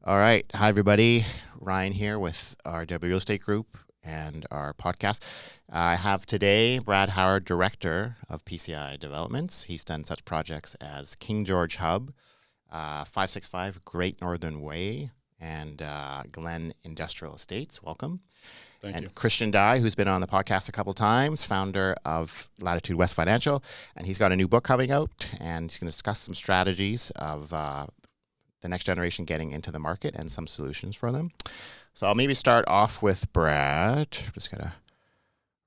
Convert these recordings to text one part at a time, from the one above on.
All right. Hi, everybody. Ryan here with our W Real Estate Group and our podcast. I have today Brad Howard, Director of PCI Developments. He's done such projects as King George Hub, 565 Great Northern Way, and Glen Industrial Estates. Welcome. Thank you. Christian Dye, who's been on the podcast a couple times, founder of Latitude West Financial, and he's got a new book coming out, and he's going to discuss some strategies of the next generation getting into the market and some solutions for them. So I'll maybe start off with Brad. Just going to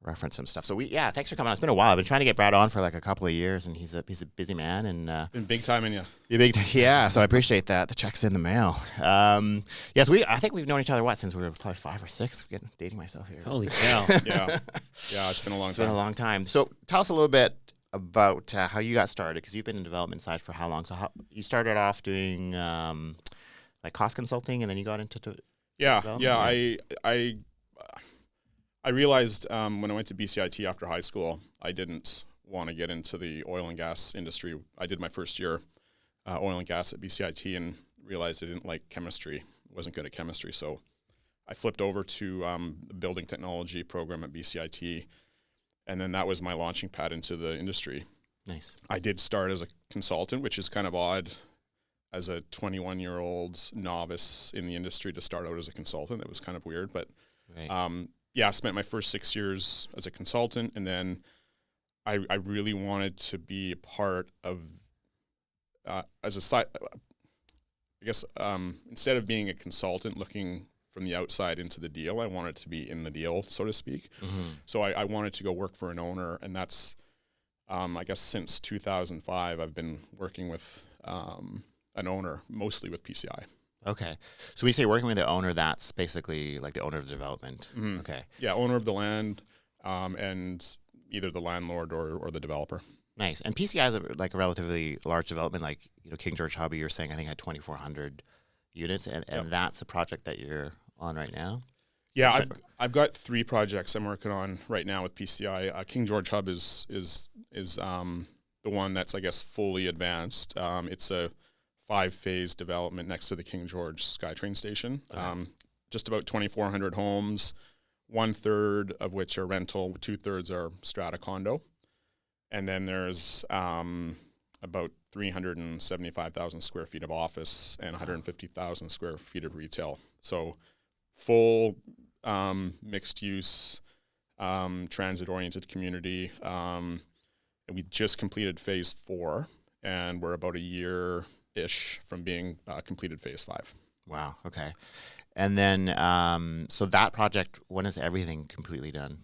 reference some stuff. So thanks for coming on. It's been a while. I've been trying to get Brad on for like a couple of years, and he's a busy man. And been big time in you. Yeah, so I appreciate that. The check's in the mail. Yes, I think we've known each other, since we were probably 5 or 6. I'm dating myself here. Holy cow. Yeah, it's been a long time. It's been a long time. So tell us a little bit about how you got started, because you've been in the development side for how long? So you started off doing like cost consulting, and then you got into I realized when I went to BCIT after high school, I didn't want to get into the oil and gas industry. I did my first year oil and gas at BCIT and realized I didn't like chemistry. I wasn't good at chemistry, so I flipped over to the building technology program at BCIT, and then that was my launching pad into the industry. Nice. I did start as a consultant, which is kind of odd as a 21-year-old novice in the industry to start out as a consultant. It was kind of weird, but right. I spent my first 6 years as a consultant, and then I really wanted to be a part of, as a side, I guess, instead of being a consultant looking from the outside into the deal, I wanted to be in the deal, so to speak. Mm-hmm. So I wanted to go work for an owner, and that's, I guess since 2005, I've been working with an owner, mostly with PCI. Okay. So we say working with the owner, that's basically like the owner of the development. Mm-hmm. Okay. Yeah, owner of the land, and either the landlord or the developer. Nice. And PCI is a relatively large development, like King George Hub, you were saying, I think had 2,400 units, and that's the project that you're on right now? Yeah, I've got 3 projects I'm working on right now with PCI. King George Hub is the one that's, I guess, fully advanced. It's a 5-phase development next to the King George SkyTrain station. Okay. Just about 2,400 homes, 1/3 of which are rental, 2/3 are strata condo. And then there's about 375,000 square feet of office and 150,000 square feet of retail. So full mixed use, transit-oriented community. And we just completed phase 4, and we're about a year-ish from being completed phase 5. Wow. Okay. And then, so that project, when is everything completely done?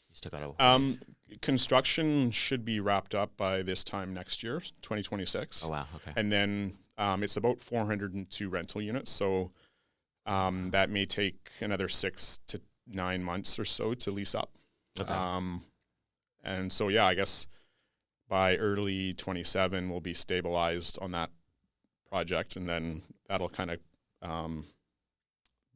You still got to... Construction should be wrapped up by this time next year, 2026. Oh, wow. Okay. And then it's about 402 rental units. So that may take another 6 to 9 months or so to lease up. Okay. And so, I guess by early 27, we'll be stabilized on that project. And then that'll kind of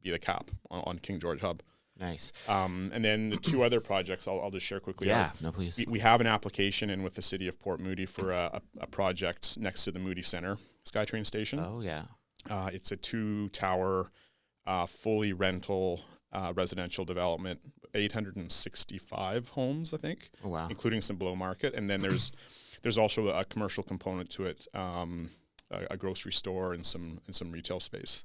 be the cap on King George Hub. Nice. And then the 2 other projects I'll just share quickly. Yeah, no, please. We have an application in with the city of Port Moody for a project next to the Moody Center SkyTrain station. Oh, yeah. It's a 2-tower, fully rental residential development, 865 homes, I think. Oh, wow. Including some below market. And then there's also a commercial component to it, a grocery store and some retail space.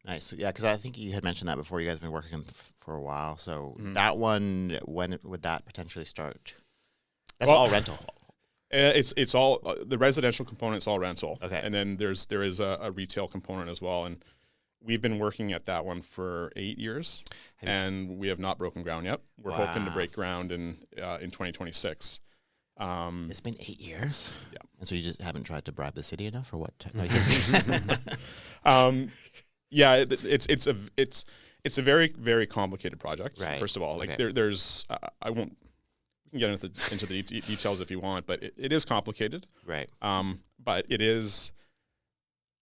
Nice. Yeah, because I think you had mentioned that before. You guys have been working for a while. So Mm-hmm. that one, when would that potentially start? That's all rental. It's all the residential component's all rental. Okay. And then there is a retail component as well. And we've been working at that one for 8 years, and we have not broken ground yet. We're hoping to break ground in 2026. It's been 8 years. Yeah. And so you just haven't tried to bribe the city enough, or what? Yeah, it's a very, very complicated project. Right. First of all, Okay. there's I won't. We can get into the details if you want, but it is complicated. Right. But it is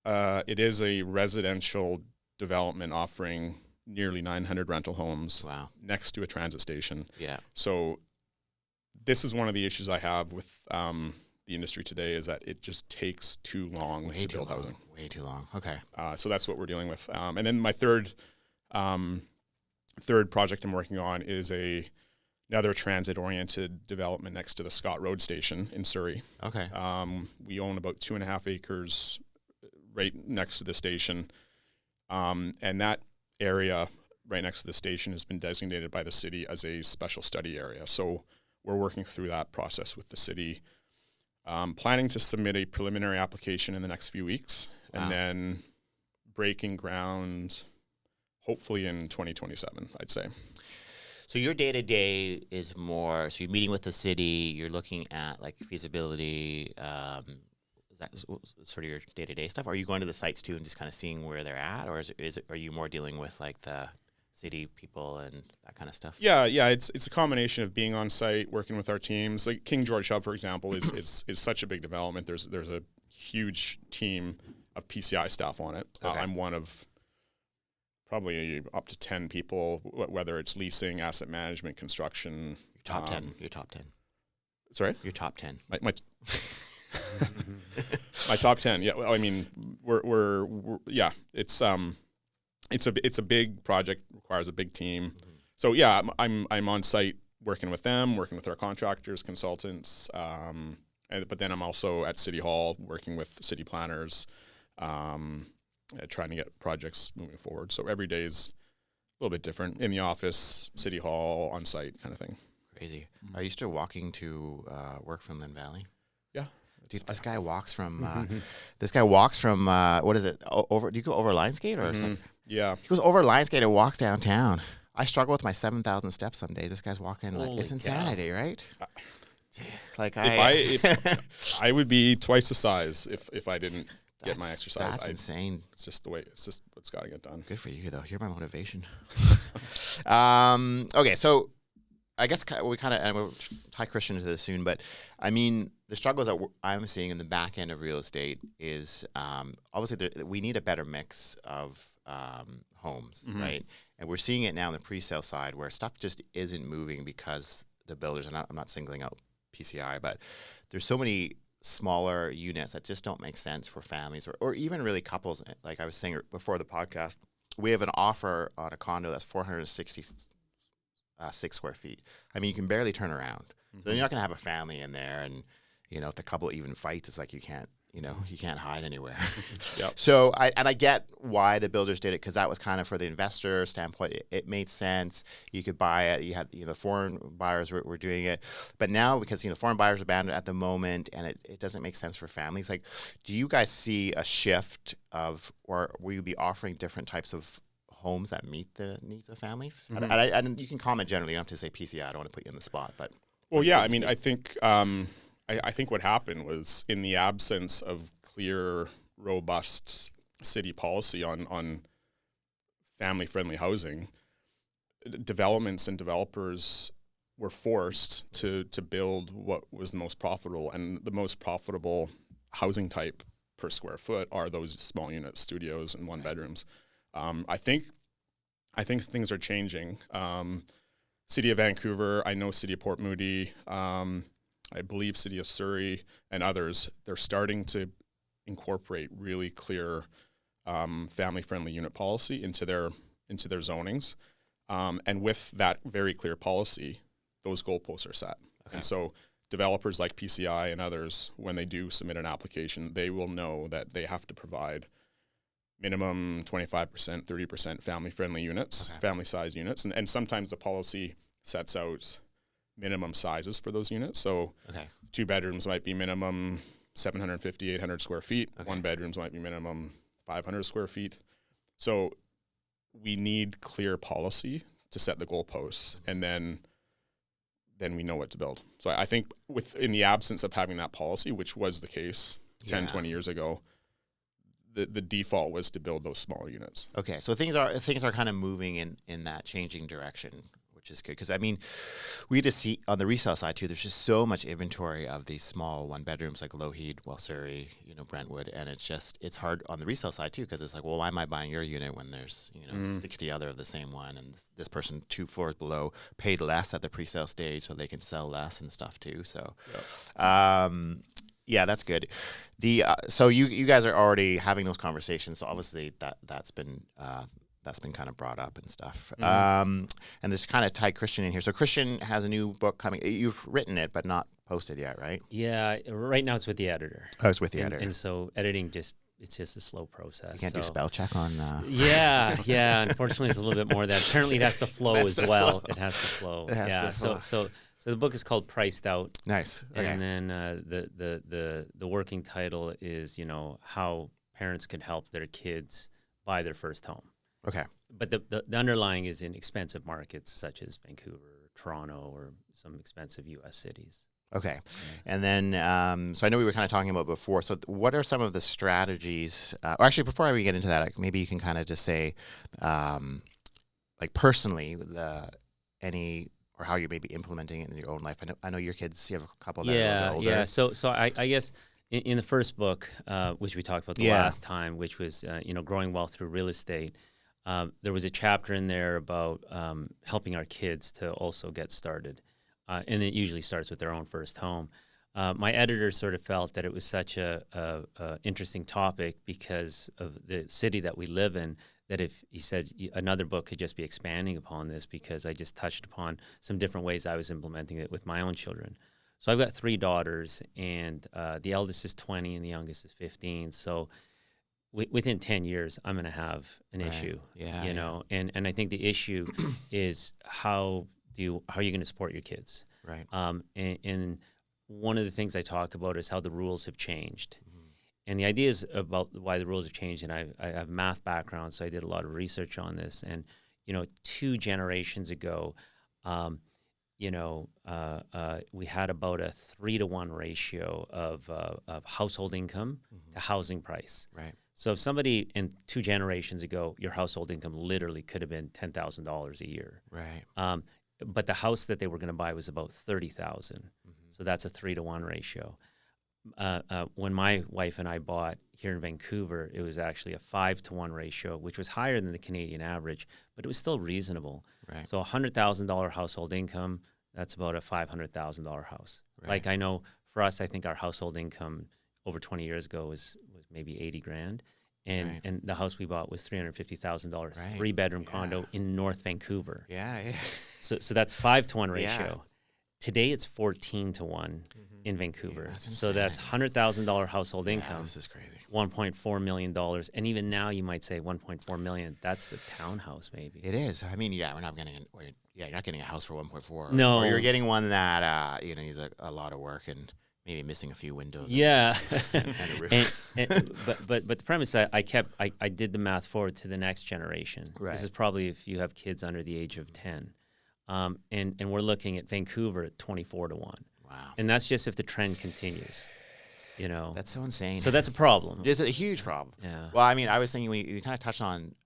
a residential development offering nearly 900 rental homes. Wow. Next to a transit station. Yeah. So this is one of the issues I have with the industry today is that it just takes too long to build housing. Way too long. Okay. So that's what we're dealing with. And then my third project I'm working on is another transit-oriented development next to the Scott Road Station in Surrey. Okay. We own about 2.5 acres right next to the station. And that area right next to the station has been designated by the city as a special study area. So we're working through that process with the city, planning to submit a preliminary application in the next few weeks, and then breaking ground hopefully in 2027, I'd say. So your day-to-day is more, so you're meeting with the city, you're looking at like feasibility, is that sort of your day-to-day stuff? Are you going to the sites too and just kind of seeing where they're at, or are you more dealing with like the city people and that kind of stuff? Yeah, it's a combination of being on site, working with our teams. Like King George Hub, for example, is such a big development. There's a huge team of PCI staff on it. Okay. I'm one of probably up to 10 people, whether it's leasing, asset management, construction. Your top 10. Your top 10. Sorry? Your top 10. My my top 10. Yeah, well, I mean, we're yeah, it's a big project, requires a big team. Mm-hmm. So yeah, I'm on site working with them, working with our contractors, consultants, but then I'm also at City Hall working with city planners, trying to get projects moving forward. So every day is a little bit different. In the office, City Hall, on site, kind of thing. Crazy. Are you still walking to work from Lynn Valley? Yeah. Dude, this guy walks from. What is it? Over? Do you go over Lionsgate or something? Yeah. He goes over Lionsgate and walks downtown. I struggle with my 7,000 steps some days. This guy's walking like it's insanity, right? Like I would be twice the size if I didn't get my exercise. That's insane. It's just the way. It's just what's got to get done. Good for you, though. You're my motivation. Okay, so I guess we kind of, and we'll tie Christian to this soon, but I mean, the struggles that I'm seeing in the back end of real estate is obviously we need a better mix of homes, right? And we're seeing it now on the pre-sale side where stuff just isn't moving because the builders, and I'm not singling out PCI, but there's so many smaller units that just don't make sense for families or even really couples. Like I was saying before the podcast, we have an offer on a condo that's 466 square feet. I mean, you can barely turn around. So then you're not going to have a family in there. And, you know, if the couple even fights, it's like you can't hide anywhere. Yep. So I get why the builders did it, because that was kind of for the investor standpoint. It made sense. You could buy it. You had, the foreign buyers were doing it. But now, because, foreign buyers are banned at the moment and it doesn't make sense for families. Like, do you guys see a shift or will you be offering different types of homes that meet the needs of families? And you can comment generally. You don't have to say PCI. I don't want to put you on the spot, but. Well, yeah, I mean, I think I think what happened was, in the absence of clear, robust city policy on family-friendly housing, developments and developers were forced to build what was the most profitable, and the most profitable housing type per square foot are those small units, studios, and one bedrooms. I think things are changing. City of Vancouver, I know City of Port Moody, I believe City of Surrey and others, they're starting to incorporate really clear family-friendly unit policy into their zonings. And with that very clear policy, those goalposts are set. Okay. And so developers like PCI and others, when they do submit an application, they will know that they have to provide minimum 25%, 30% family-friendly units, family-size units. And sometimes the policy sets out minimum sizes for those units. So 2 bedrooms might be minimum 750, 800 square feet. 1 bedrooms might be minimum 500 square feet. So we need clear policy to set the goalposts, and then we know what to build. So I think in the absence of having that policy, which was the case 10, 20 years ago, the default was to build those smaller units. Okay, so things are kind of moving in that changing direction, which is good. Because, I mean, we just see on the resale side, too, there's just so much inventory of these small one-bedrooms like Lougheed, Surrey, Brentwood, and it's hard on the resale side, too, because it's like, well, why am I buying your unit when there's, 60 other of the same one, and this person 2 floors below paid less at the pre-sale stage so they can sell less and stuff, too. So, Yeah, that's good. The so you guys are already having those conversations. So obviously that's been kind of brought up and stuff. And there's kind of tied Christian in here. So Christian has a new book coming. You've written it, but not posted yet, right? Yeah, right now it's with the editor. Oh, it's with the editor. And so editing it's just a slow process. You can't do spell check on. Yeah. Unfortunately, it's a little bit more of that. Apparently, it has to flow as well. It has to flow. It has to flow. So the book is called Priced Out. Nice. Okay. And then the working title is, how parents could help their kids buy their first home. Okay. But the underlying is in expensive markets such as Vancouver, Toronto, or some expensive U.S. cities. Okay. And then, so I know we were kind of talking about before. So what are some of the strategies? Or actually, before we get into that, maybe you can kind of just say, like personally, or how you're maybe implementing it in your own life. I know your kids, you have a couple that are a little bit older. Yeah. So I guess in the first book, which we talked about the last time, which was, growing wealth through real estate, there was a chapter in there about helping our kids to also get started. And it usually starts with their own first home. My editor sort of felt that it was such a interesting topic because of the city that we live in, that if he said another book could just be expanding upon this, because I just touched upon some different ways I was implementing it with my own children. So I've got 3 daughters, and the eldest is 20 and the youngest is 15. So within 10 years, I'm going to have an issue, and I think the issue is how are you going to support your kids? Right. And one of the things I talk about is how the rules have changed. And the idea is about why the rules have changed. And I have math background, so I did a lot of research on this. And, 2 generations ago, we had about a 3-to-1 ratio of household income to housing price. Right. So if somebody in 2 generations ago, your household income literally could have been $10,000 a year. Right. But the house that they were going to buy was about $30,000. So that's a 3-to-1 ratio. When my wife and I bought here in Vancouver, it was actually a 5-to-1 ratio, which was higher than the Canadian average, but it was still reasonable. Right. So $100,000 household income, that's about a $500,000 house. Right. Like I know for us, I think our household income over 20 years ago was maybe $80,000. And the house we bought was $350,000, 3-bedroom condo in North Vancouver. Yeah. So that's 5-to-1 ratio. Today it's 14-to-1 in Vancouver. Yeah, so that's $100,000 household income. This is crazy. $1.4 million. And even now you might say $1.4 million. That's a townhouse maybe. It is. I mean, we're not getting you're not getting a house for 1.4. No. Or you're getting one that needs a lot of work and maybe missing a few windows. Yeah. And a roof. But the premise I did the math forward to the next generation. Right. This is probably if you have kids under the age of 10. And we're looking at Vancouver at 24-to-1. Wow. And that's just if the trend continues, That's so insane. So that's a problem. It's a huge problem. Yeah. Well, I mean, I was thinking you kind of touched on,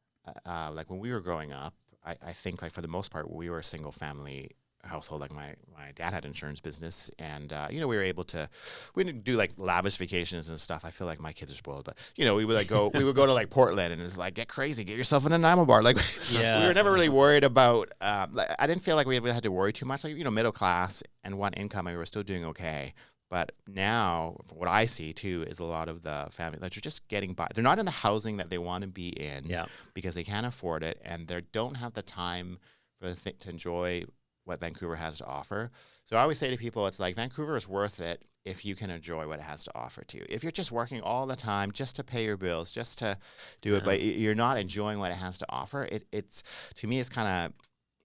like when we were growing up, I think like for the most part, we were a single family household. Like my dad had insurance business, and we were able to, we didn't do like lavish vacations and stuff. I feel like my kids are spoiled, but we would go to like Portland, and it's like, get crazy, get yourself an enamel bar. Like we were never really worried about. I didn't feel like we had to worry too much. Like middle class and one income, and we were still doing okay. But now, what I see too is a lot of the families that are just getting by. They're not in the housing that they want to be in because they can't afford it, and they don't have the time to enjoy what Vancouver has to offer. So I always say to people, it's like Vancouver is worth it if you can enjoy what it has to offer to you. If you're just working all the time just to pay your bills, just to do it, but you're not enjoying what it has to offer, it's to me, it's kind of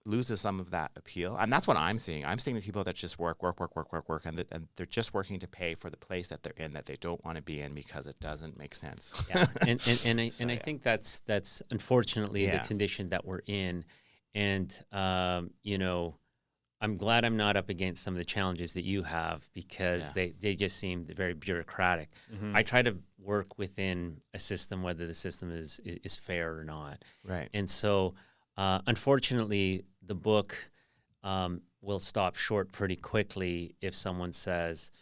loses some of that appeal. And that's what I'm seeing. I'm seeing these people that just work, and they're just working to pay for the place that they're in that they don't want to be in because it doesn't make sense. Yeah, I think that's unfortunately the condition that we're in. And, I'm glad I'm not up against some of the challenges that you have because they just seem very bureaucratic. I try to work within a system, whether the system is fair or not. Right. And so, unfortunately, the book will stop short pretty quickly if someone says,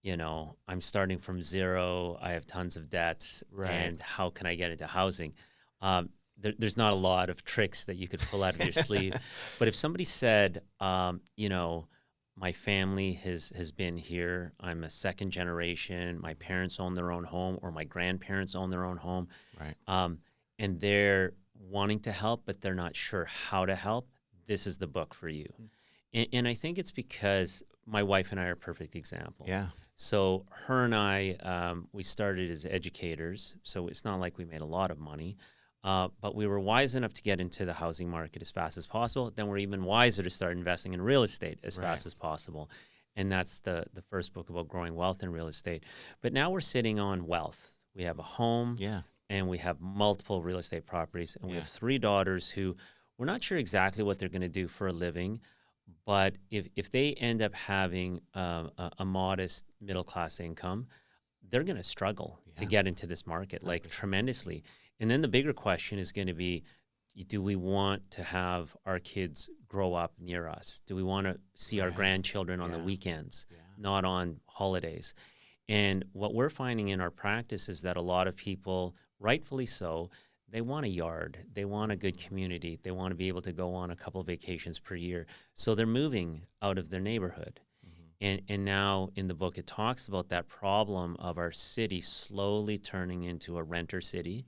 I'm starting from zero, I have tons of debts, and how can I get into housing? There's not a lot of tricks that you could pull out of your sleeve. But if somebody said, my family has been here. I'm a second generation. My parents own their own home, or my grandparents own their own home. Right. And they're wanting to help, but they're not sure how to help. This is the book for you. And I think it's because my wife and I are a perfect example. Yeah. So her and I, we started as educators, so it's not like we made a lot of money, but we were wise enough to get into the housing market as fast as possible. Then we're even wiser to start investing in real estate as fast as possible. And that's the first book about growing wealth in real estate. But now we're sitting on wealth. We have a home, and we have multiple real estate properties, and we have 3 daughters who we're not sure exactly what they're going to do for a living. But if they end up having a modest middle-class income, they're going to struggle to get into this market, like tremendously. And then the bigger question is going to be, do we want to have our kids grow up near us? Do we want to see our grandchildren on the weekends, not on holidays? And what we're finding in our practice is that a lot of people, rightfully so, they want a yard. They want a good community. They want to be able to go on a couple of vacations per year. So they're moving out of their neighborhood. And now in the book, it talks about that problem of our city slowly turning into a renter city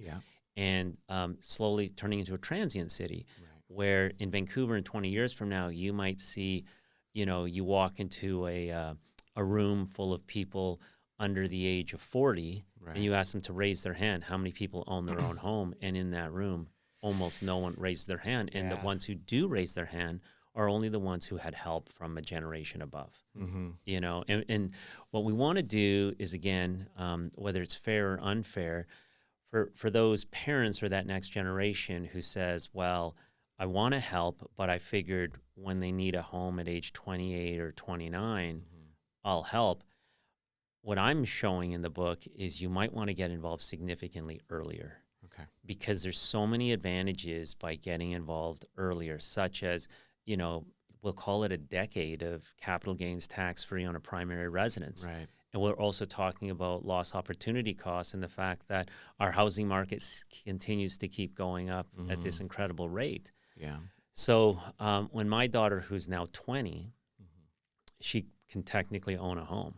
and slowly turning into a transient city, where in Vancouver in 20 years from now, you might see, you walk into a room full of people under the age of 40, and you ask them to raise their hand, how many people own their own home? And in that room, almost no one raised their hand. And the ones who do raise their hand are only the ones who had help from a generation above. And what we want to do is, again, whether it's fair or unfair, for those parents or that next generation who says, well, I want to help, but I figured when they need a home at age 28 or 29, I'll help. What I'm showing in the book is you might want to get involved significantly earlier. Because there's so many advantages by getting involved earlier, such as, we'll call it a decade of capital gains tax-free on a primary residence. And we're also talking about lost opportunity costs and the fact that our housing market continues to keep going up at this incredible rate. So when my daughter, who's now 20, she can technically own a home.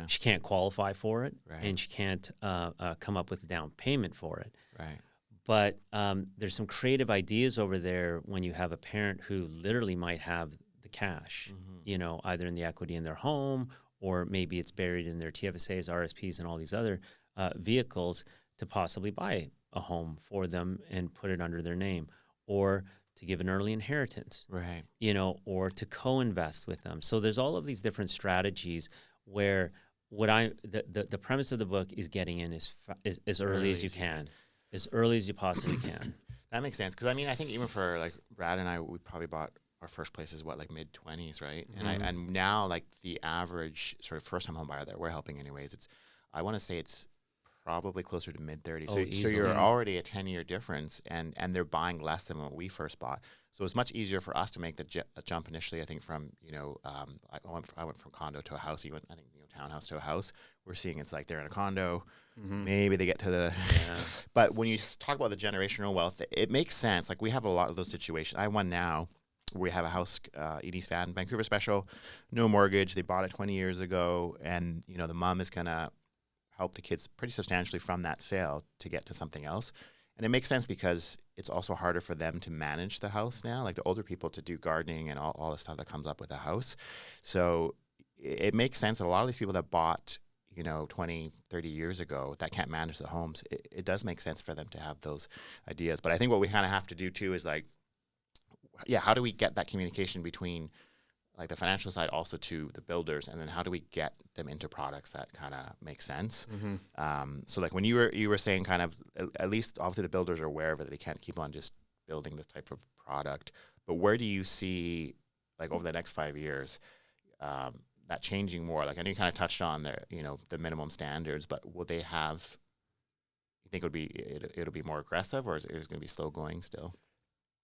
She can't qualify for it, and she can't come up with a down payment for it. But there's some creative ideas over there when you have a parent who literally might have the cash, either in the equity in their home, or maybe it's buried in their TFSAs, RSPs, and all these other vehicles to possibly buy a home for them and put it under their name, or to give an early inheritance, or to co-invest with them. So there's all of these different strategies where the premise of the book is getting in as early as you can, as early as you possibly can. That makes sense, because I think even for like Brad and I, we probably bought our first place is mid-20s, right? And now like the average sort of first-time home buyer that we're helping anyways, I want to say it's probably closer to mid-30s. So you're already a 10-year difference, and they're buying less than what we first bought. So it's much easier for us to make the jump initially. I think from I went from condo to a house. You went, I think, townhouse to a house. We're seeing it's like they're in a condo. Maybe they get to the. But when you talk about the generational wealth, it makes sense. Like we have a lot of those situations. I have one now. We have a house in East Van, Vancouver special, no mortgage. They bought it 20 years ago, and the mom is gonna help the kids pretty substantially from that sale to get to something else. And it makes sense because it's also harder for them to manage the house now, like the older people to do gardening and all the stuff that comes up with a house. So it makes sense that a lot of these people that bought 20, 30 years ago that can't manage the homes, it does make sense for them to have those ideas. But I think what we kind of have to do too is like, how do we get that communication between like the financial side also to the builders, and then how do we get them into products that kind of make sense? So like when you were saying kind of at least obviously the builders are aware of it, they can't keep on just building this type of product, but where do you see like over the next 5 years that changing more? Like I know you kind of touched on the minimum standards, but will they have? You think it'll be more aggressive, or is it going to be slow going still?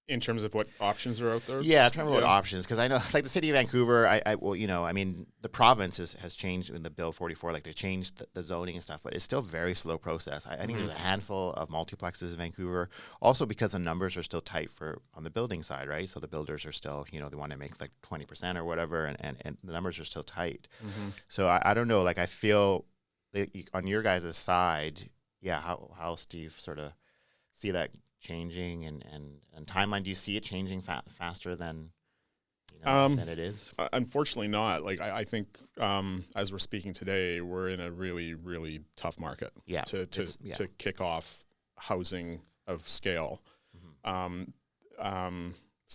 In terms of what options are out there? Yeah, I'm trying to remember what options, because I know, like the city of Vancouver, well, I mean, the province has changed in the Bill 44, like they changed the zoning and stuff, but it's still a very slow process. I think there's a handful of multiplexes in Vancouver, also because the numbers are still tight on the building side, right? So the builders are still, they want to make like 20% or whatever, and the numbers are still tight. So I don't know, like I feel like on your guys' side, how Steve sort of see that changing and timeline? Do you see it changing faster than than it is? Unfortunately not. Like I think as we're speaking today, we're in a really, really tough market to kick off housing of scale. So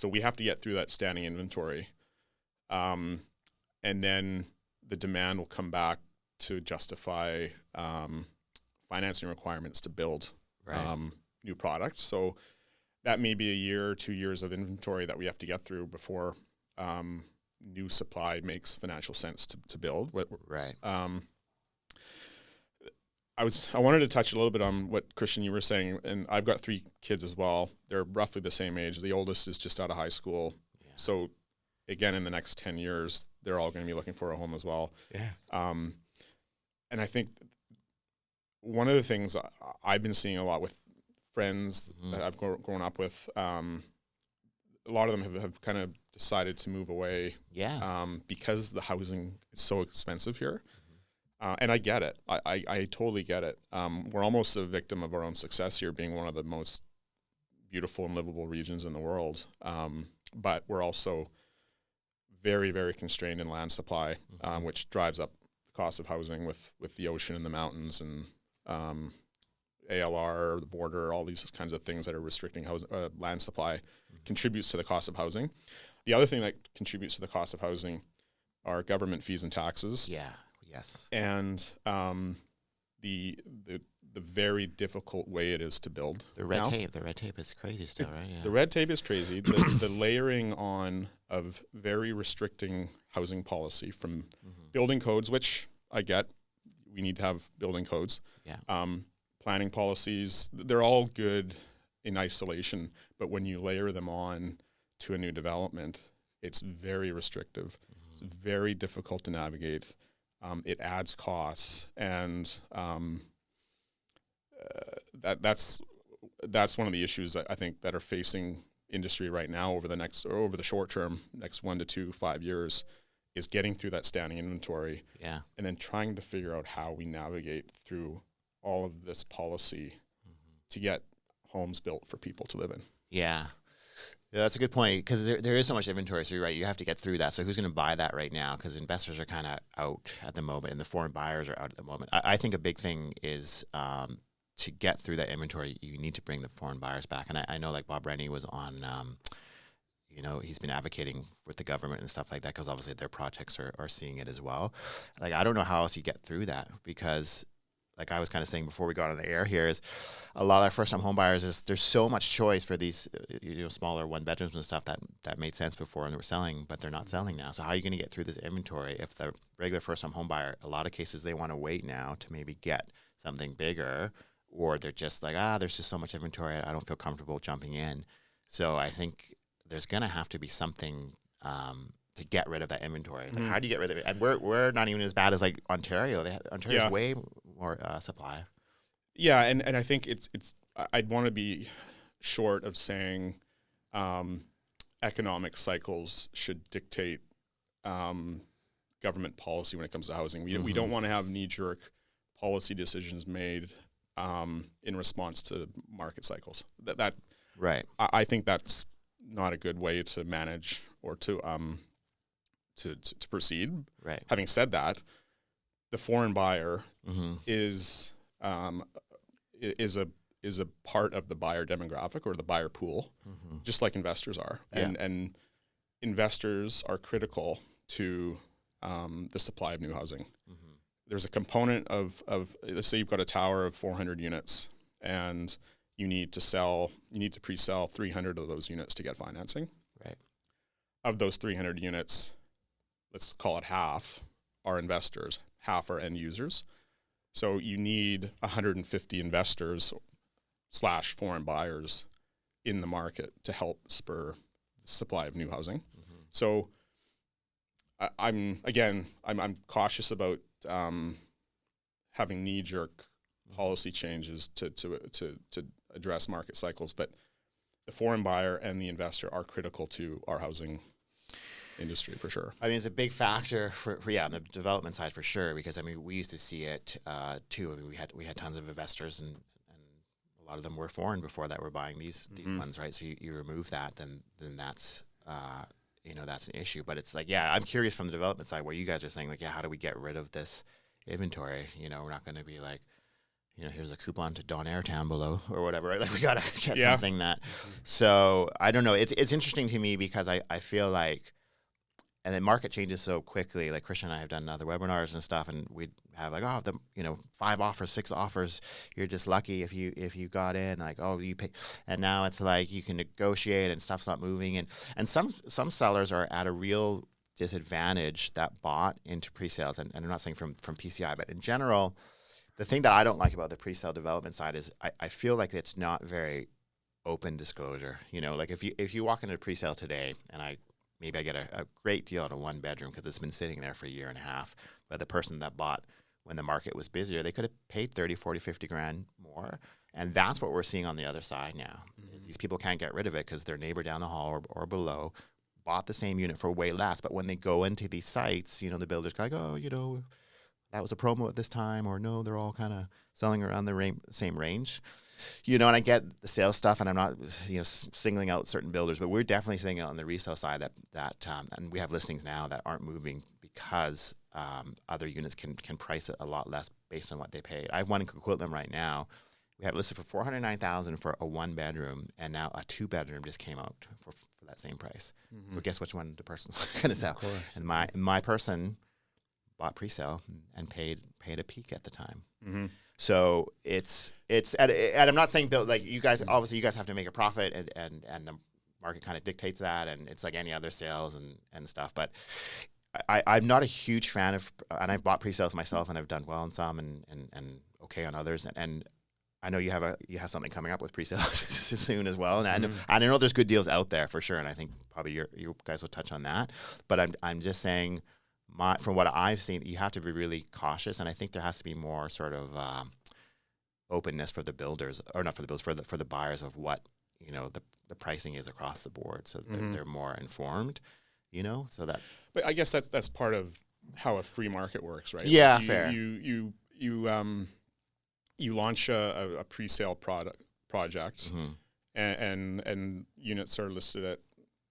we have to get through that standing inventory. And then the demand will come back to justify financing requirements to build new products. So that may be a year or 2 years of inventory that we have to get through before new supply makes financial sense to build. Right. I wanted to touch a little bit on what, Christian, you were saying, and I've got 3 kids as well. They're roughly the same age. The oldest is just out of high school. Yeah. So again, in the next 10 years, they're all going to be looking for a home as well. Yeah. And I think one of the things I've been seeing a lot with friends that I've grown up with, a lot of them have kind of decided to move away because the housing is so expensive here. And I get it. I totally get it. We're almost a victim of our own success here, being one of the most beautiful and livable regions in the world. But we're also very, very constrained in land supply, which drives up the cost of housing with the ocean and the mountains and ALR, the border, all these kinds of things that are restricting land supply contributes to the cost of housing. The other thing that contributes to the cost of housing are government fees and taxes. Yeah. Yes. And the very difficult way it is to build. The red tape is crazy still, right? Yeah. The red tape is crazy. The layering on of very restricting housing policy from building codes, which I get, we need to have building codes. Yeah. Planning policies, they're all good in isolation, but when you layer them on to a new development, it's very restrictive. It's very difficult to navigate. It adds costs, and that's one of the issues that I think that are facing industry right now over the short term, next 1 to 2, 5 years, is getting through that standing inventory, and then trying to figure out how we navigate through all of this policy to get homes built for people to live in. Yeah. Yeah, that's a good point, because there is so much inventory. So you're right, you have to get through that. So who's going to buy that right now? Because investors are kind of out at the moment, and the foreign buyers are out at the moment. I think a big thing is to get through that inventory, you need to bring the foreign buyers back. And I know, like Bob Rennie was on, he's been advocating with the government and stuff like that, because obviously their projects are seeing it as well. Like, I don't know how else you get through that, because like I was kind of saying before we got on the air here, is a lot of our first-time home buyers there's so much choice for these smaller one-bedrooms and stuff that made sense before and they were selling, but they're not selling now. So how are you going to get through this inventory if the regular first-time home buyer, a lot of cases they want to wait now to maybe get something bigger, or they're just like, there's just so much inventory, I don't feel comfortable jumping in. So I think there's going to have to be something to get rid of that inventory. Like, how do you get rid of it? And we're not even as bad as like Ontario. Ontario's way more supply. Yeah, and I think it's I'd want to be short of saying economic cycles should dictate government policy when it comes to housing. We don't want to have knee-jerk policy decisions made in response to market cycles. That right. I think that's not a good way to manage or to proceed. Right. Having said that, the foreign buyer is a part of the buyer demographic or the buyer pool, just like investors are. And investors are critical to the supply of new housing. There's a component of let's say you've got a tower of 400 units and you need to pre-sell 300 of those units to get financing. Right. Of those 300 units, let's call it half are investors, half are end users. So you need 150 investors / foreign buyers in the market to help spur the supply of new housing. So I'm cautious about having knee-jerk policy changes to address market cycles, but the foreign buyer and the investor are critical to our housing industry for sure. I mean, it's a big factor for on the development side for sure, because I mean, we used to see it too. I mean, we had tons of investors, and a lot of them were foreign before that were buying these ones, right? So you remove that, then that's that's an issue. But it's like, yeah, I'm curious from the development side where you guys are saying like, yeah, how do we get rid of this inventory? We're not going to be like, here's a coupon to Don Airtown below or whatever, right? Like we got to get something that. So I don't know. It's interesting to me because I feel like, and the market changes so quickly. Like Christian and I have done other webinars and stuff, and we'd have like, 5 offers, 6 offers. You're just lucky if you got in. Like, you pay, and now it's like you can negotiate and stuff's not moving. And some sellers are at a real disadvantage that bought into pre-sales. And I'm not saying from PCI, but in general, the thing that I don't like about the pre-sale development side is I feel like it's not very open disclosure. Like if you walk into a pre-sale today and maybe I get a great deal on a 1-bedroom because it's been sitting there for a year and a half. But the person that bought when the market was busier, they could have paid 30, 40, 50 grand more. And that's what we're seeing on the other side now. Is these people can't get rid of it because their neighbor down the hall or below bought the same unit for way less. But when they go into these sites, the builders kind of go, that was a promo at this time, or no, they're all kind of selling around the same range. And I get the sales stuff, and I'm not, singling out certain builders, but we're definitely seeing it on the resale side that and we have listings now that aren't moving because other units can price it a lot less based on what they paid. I have one in Coquitlam right now. We have it listed for $409,000 for a 1-bedroom, and now a 2-bedroom just came out for that same price. So guess which one the person's going to sell? And my person bought pre-sale and paid a peak at the time. So it's and I'm not saying like you guys have to make a profit and the market kind of dictates that, and it's like any other sales and stuff. But I'm not a huge fan of, and I've bought pre-sales myself, and I've done well on some and okay on others, and I know you have something coming up with pre-sales soon as well, and I know there's good deals out there for sure, and I think probably you guys will touch on that. But I'm just saying. From what I've seen, you have to be really cautious, and I think there has to be more sort of openness for the builders, or not for the builders, for the buyers of what the pricing is across the board, so that they're more informed, so that. But I guess that's part of how a free market works, right? Yeah, like fair. You launch a pre-sale project, and units are listed at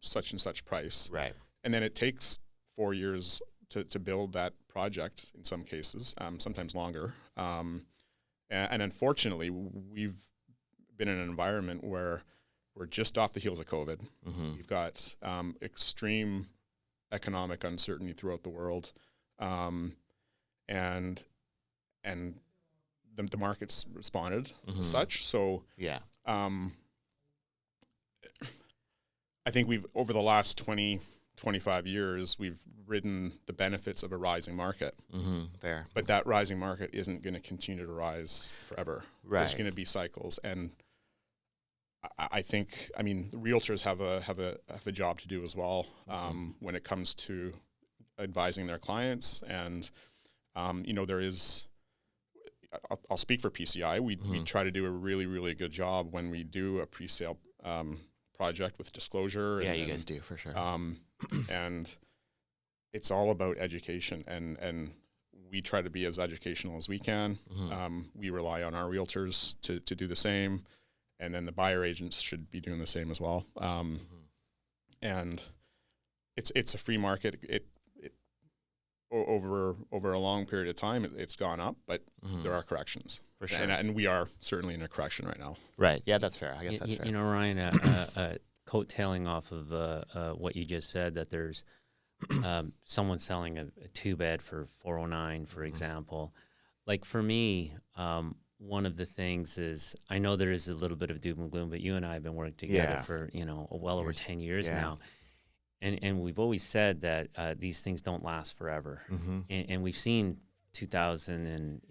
such and such price, right? And then it takes 4 years to build that project in some cases, sometimes longer. And unfortunately, we've been in an environment where we're just off the heels of COVID. We've got extreme economic uncertainty throughout the world. And the market's responded as such. So yeah. I think we've, over the last 25 years, we've ridden the benefits of a rising market. Fair. But that rising market isn't going to continue to rise forever. Right. There's going to be cycles. And I think, the realtors have a job to do as well when it comes to advising their clients. And, there is, I'll speak for PCI. We try to do a really, really good job when we do a pre-sale project with disclosure. Yeah, you guys do for sure. And it's all about education, and we try to be as educational as we can. We rely on our realtors to do the same, and then the buyer agents should be doing the same as well. And it's a free market. It over a long period of time, it's gone up, but there are corrections for sure, and we are certainly in a correction right now. Right. Yeah, that's fair. I guess that's fair. Ryan, coattailing off of what you just said, that there's someone selling a 2-bed for $409, for example. Like for me, one of the things is, I know there is a little bit of doom and gloom, but you and I have been working together for well over 10 years now. And we've always said that these things don't last forever. And we've seen 2000 and,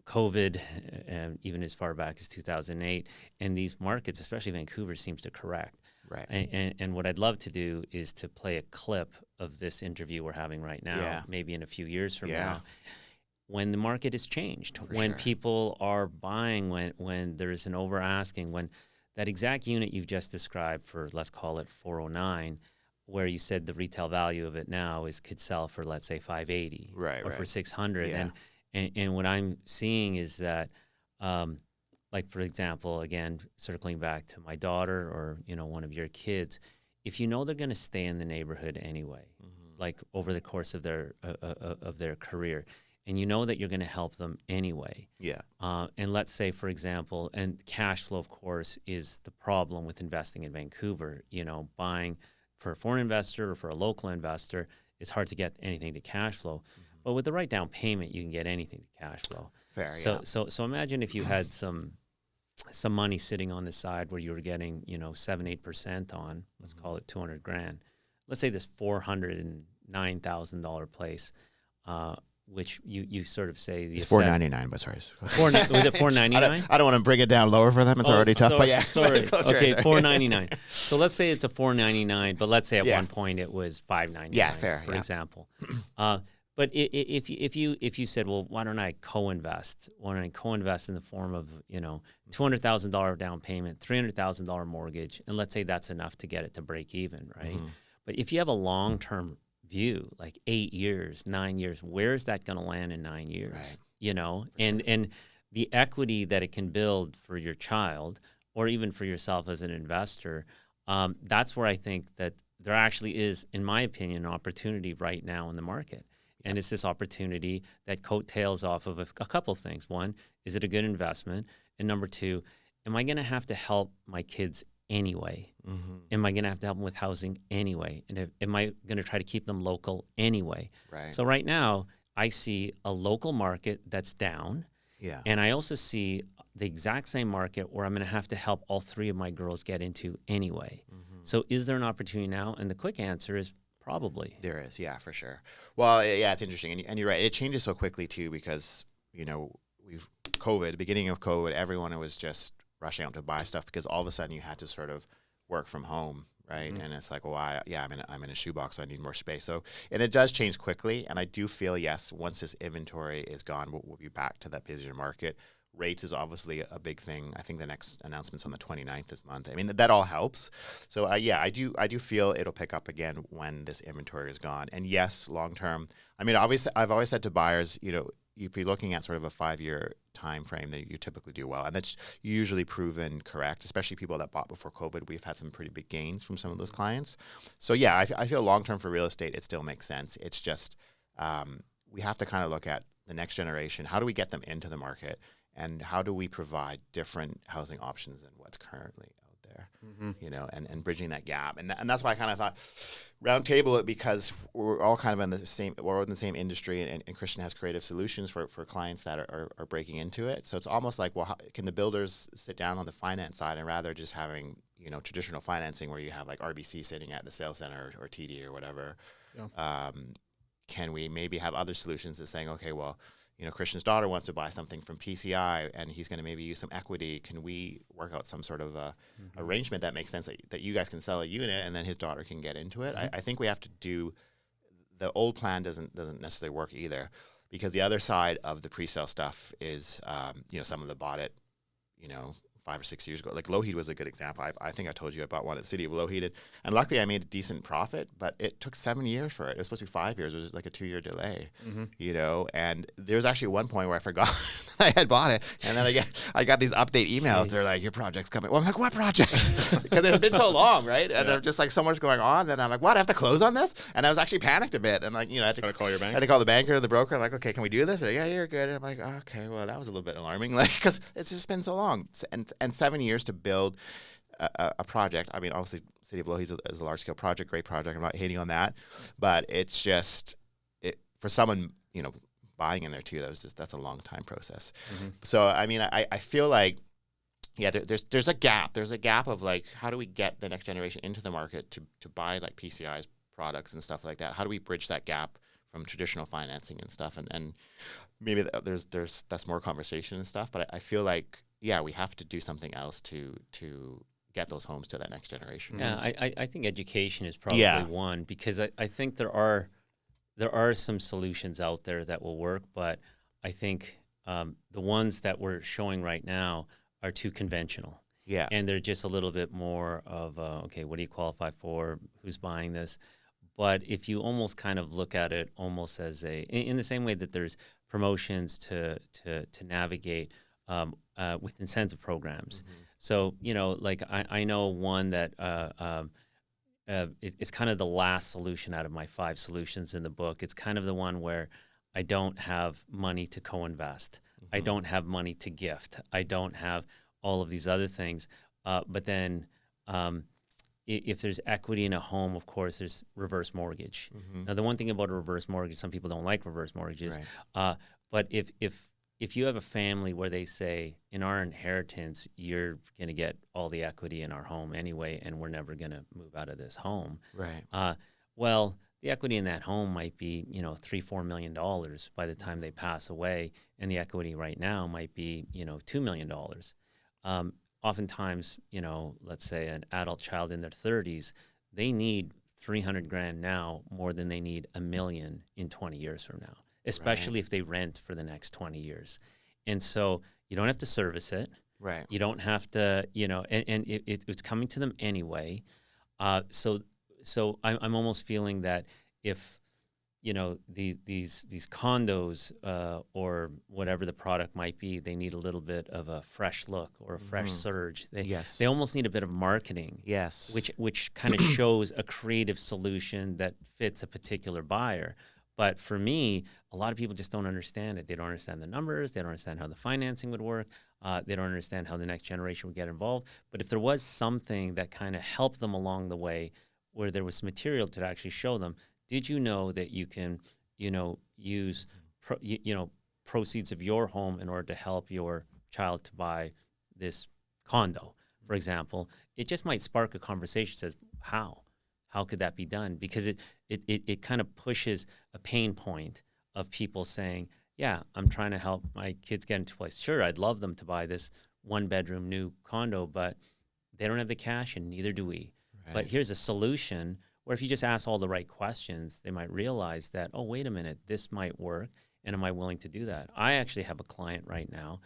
COVID, and even as far back as 2008. And these markets, especially Vancouver, seems to correct. Right. And what I'd love to do is to play a clip of this interview we're having right now, maybe in a few years from now, when the market has changed, when people are buying, when there's an over asking, when that exact unit you've just described for, let's call it 409, where you said the retail value of it now could sell for, let's say, 580 or for 600. Yeah. And what I'm seeing is that, like, for example, again, circling back to my daughter or, one of your kids, if you know they're going to stay in the neighborhood anyway, like over the course of their career, and you know that you're going to help them anyway. Yeah. And let's say, for example, and cash flow, of course, is the problem with investing in Vancouver. Buying for a foreign investor or for a local investor, it's hard to get anything to cash flow. But with the right down payment, you can get anything to cash flow. Fair, So imagine if you had some money sitting on the side where you were getting, 7-8% on, let's call it $200,000. Let's say this $409,000 place, which you sort of say the it's $499, but sorry. Was it $499? I don't want to bring it down lower for them. It's already tough. But yeah, sorry. Okay, right $499. So let's say it's a $499, but let's say at one point it was $599. Yeah, fair. For example. But if you said, well, why don't I co-invest? Why don't I co-invest in the form of $200,000 down payment, $300,000 mortgage, and let's say that's enough to get it to break even, right? But if you have a long-term view, like 8 years, 9 years, where is that going to land in 9 years? Right. And the equity that it can build for your child or even for yourself as an investor, that's where I think that there actually is, in my opinion, an opportunity right now in the market. And it's this opportunity that coattails off of a couple of things. One, is it a good investment? And number two, am I going to have to help my kids anyway? Am I going to have to help them with housing anyway? And am I going to try to keep them local anyway? Right. So right now, I see a local market that's down. Yeah. And I also see the exact same market where I'm going to have to help all three of my girls get into anyway. So is there an opportunity now? And the quick answer is probably. There is, yeah, for sure. Well, yeah, it's interesting. And you're right. It changes so quickly, too, because, beginning of COVID, everyone was just rushing out to buy stuff because all of a sudden you had to sort of work from home, right? And it's like, well, I'm in a shoebox, so I need more space. So, and it does change quickly. And I do feel, yes, once this inventory is gone, we'll be back to that busier market. Rates is obviously a big thing. I think the next announcement's on the 29th this month. I mean, that all helps. So, I do feel it'll pick up again when this inventory is gone. And yes, long term. I mean, obviously, I've always said to buyers, if you're looking at sort of a 5-year time frame, that you typically do well, and that's usually proven correct. Especially people that bought before COVID, we've had some pretty big gains from some of those clients. So yeah, I feel long term for real estate, it still makes sense. It's just we have to kind of look at the next generation. How do we get them into the market? And how do we provide different housing options than what's currently out there, and bridging that gap. And that's why I kind of thought roundtable it, because we're all kind of in the same industry, and Christian has creative solutions for clients that are breaking into it. So it's almost like, well, how can the builders sit down on the finance side and rather just having, traditional financing where you have like RBC sitting at the sales center or TD or whatever. Yeah. Can we maybe have other solutions that's saying, okay, well, Christian's daughter wants to buy something from PCI and he's going to maybe use some equity. Can we work out some sort of arrangement that makes sense that you guys can sell a unit and then his daughter can get into it? I think we have to do the old plan doesn't necessarily work either, because the other side of the pre-sale stuff is, some of them bought it, 5 or 6 years ago. Like Lougheed was a good example. I think I told you about one at the City of Lougheed, and luckily I made a decent profit, but it took 7 years for it. It was supposed to be 5 years. It was like a 2-year delay, and there was actually one point where I forgot I had bought it, and then I got these update emails. Jeez. They're like, your project's coming. Well, I'm like, what project? Because it had been so long, right? And I'm just like, so much going on, and I'm like, what? I have to close on this? And I was actually panicked a bit, and like, I had to call your bank. I had to call the banker or the broker. I'm like, okay, can we do this? Like, yeah, you're good. And I'm like, okay, well, that was a little bit alarming, like, because it's just been so long, and 7 years to build a project. I mean, obviously, City of Lougheed is a large-scale project, great project. I'm not hating on that, but it's just for someone buying in there too. That's a long time process. So I mean, I feel like there's a gap. There's a gap of like, how do we get the next generation into the market to buy like PCI's products and stuff like that? How do we bridge that gap from traditional financing and stuff, and maybe that's more conversation and stuff. But I feel like we have to do something else to get those homes to that next generation. Yeah, I think education is probably one, because I think there are some solutions out there that will work, but I think the ones that we're showing right now are too conventional. Yeah. And they're just a little bit more of, okay, what do you qualify for? Who's buying this? But if you almost kind of look at it almost as in the same way that there's promotions to navigate with incentive programs. Mm-hmm. So, like I know one that it's kind of the last solution out of my 5 solutions in the book. It's kind of the one where I don't have money to co-invest. Mm-hmm. I don't have money to gift. I don't have all of these other things. But then if there's equity in a home, of course, there's reverse mortgage. Mm-hmm. Now, the one thing about a reverse mortgage, some people don't like reverse mortgages. Right. But if you have a family where they say, in our inheritance, you're going to get all the equity in our home anyway, and we're never going to move out of this home. Right. Well, the equity in that home might be, $3-4 million by the time they pass away, and the equity right now might be, $2 million. Oftentimes, let's say an adult child in their 30s, they need $300,000 now more than they need $1 million in 20 years from now, especially if they rent for the next 20 years. And so you don't have to service it. Right. You don't have to, and it's coming to them anyway. So I'm almost feeling that if, these condos or whatever the product might be, they need a little bit of a fresh look or a fresh surge. They almost need a bit of marketing. Yes. Which kind of shows a creative solution that fits a particular buyer. But for me, a lot of people just don't understand it. They don't understand the numbers. They don't understand how the financing would work. They don't understand how the next generation would get involved. But if there was something that kind of helped them along the way, where there was material to actually show them, did you know that you can, use, proceeds of your home in order to help your child to buy this condo, for example? It just might spark a conversation. Says, how could that be done? Because it kind of pushes a pain point of people saying, yeah, I'm trying to help my kids get into a place. Sure, I'd love them to buy this 1-bedroom new condo, but they don't have the cash and neither do we. Right. But here's a solution where if you just ask all the right questions, they might realize that, oh, wait a minute, this might work, and am I willing to do that? I actually have a client right now,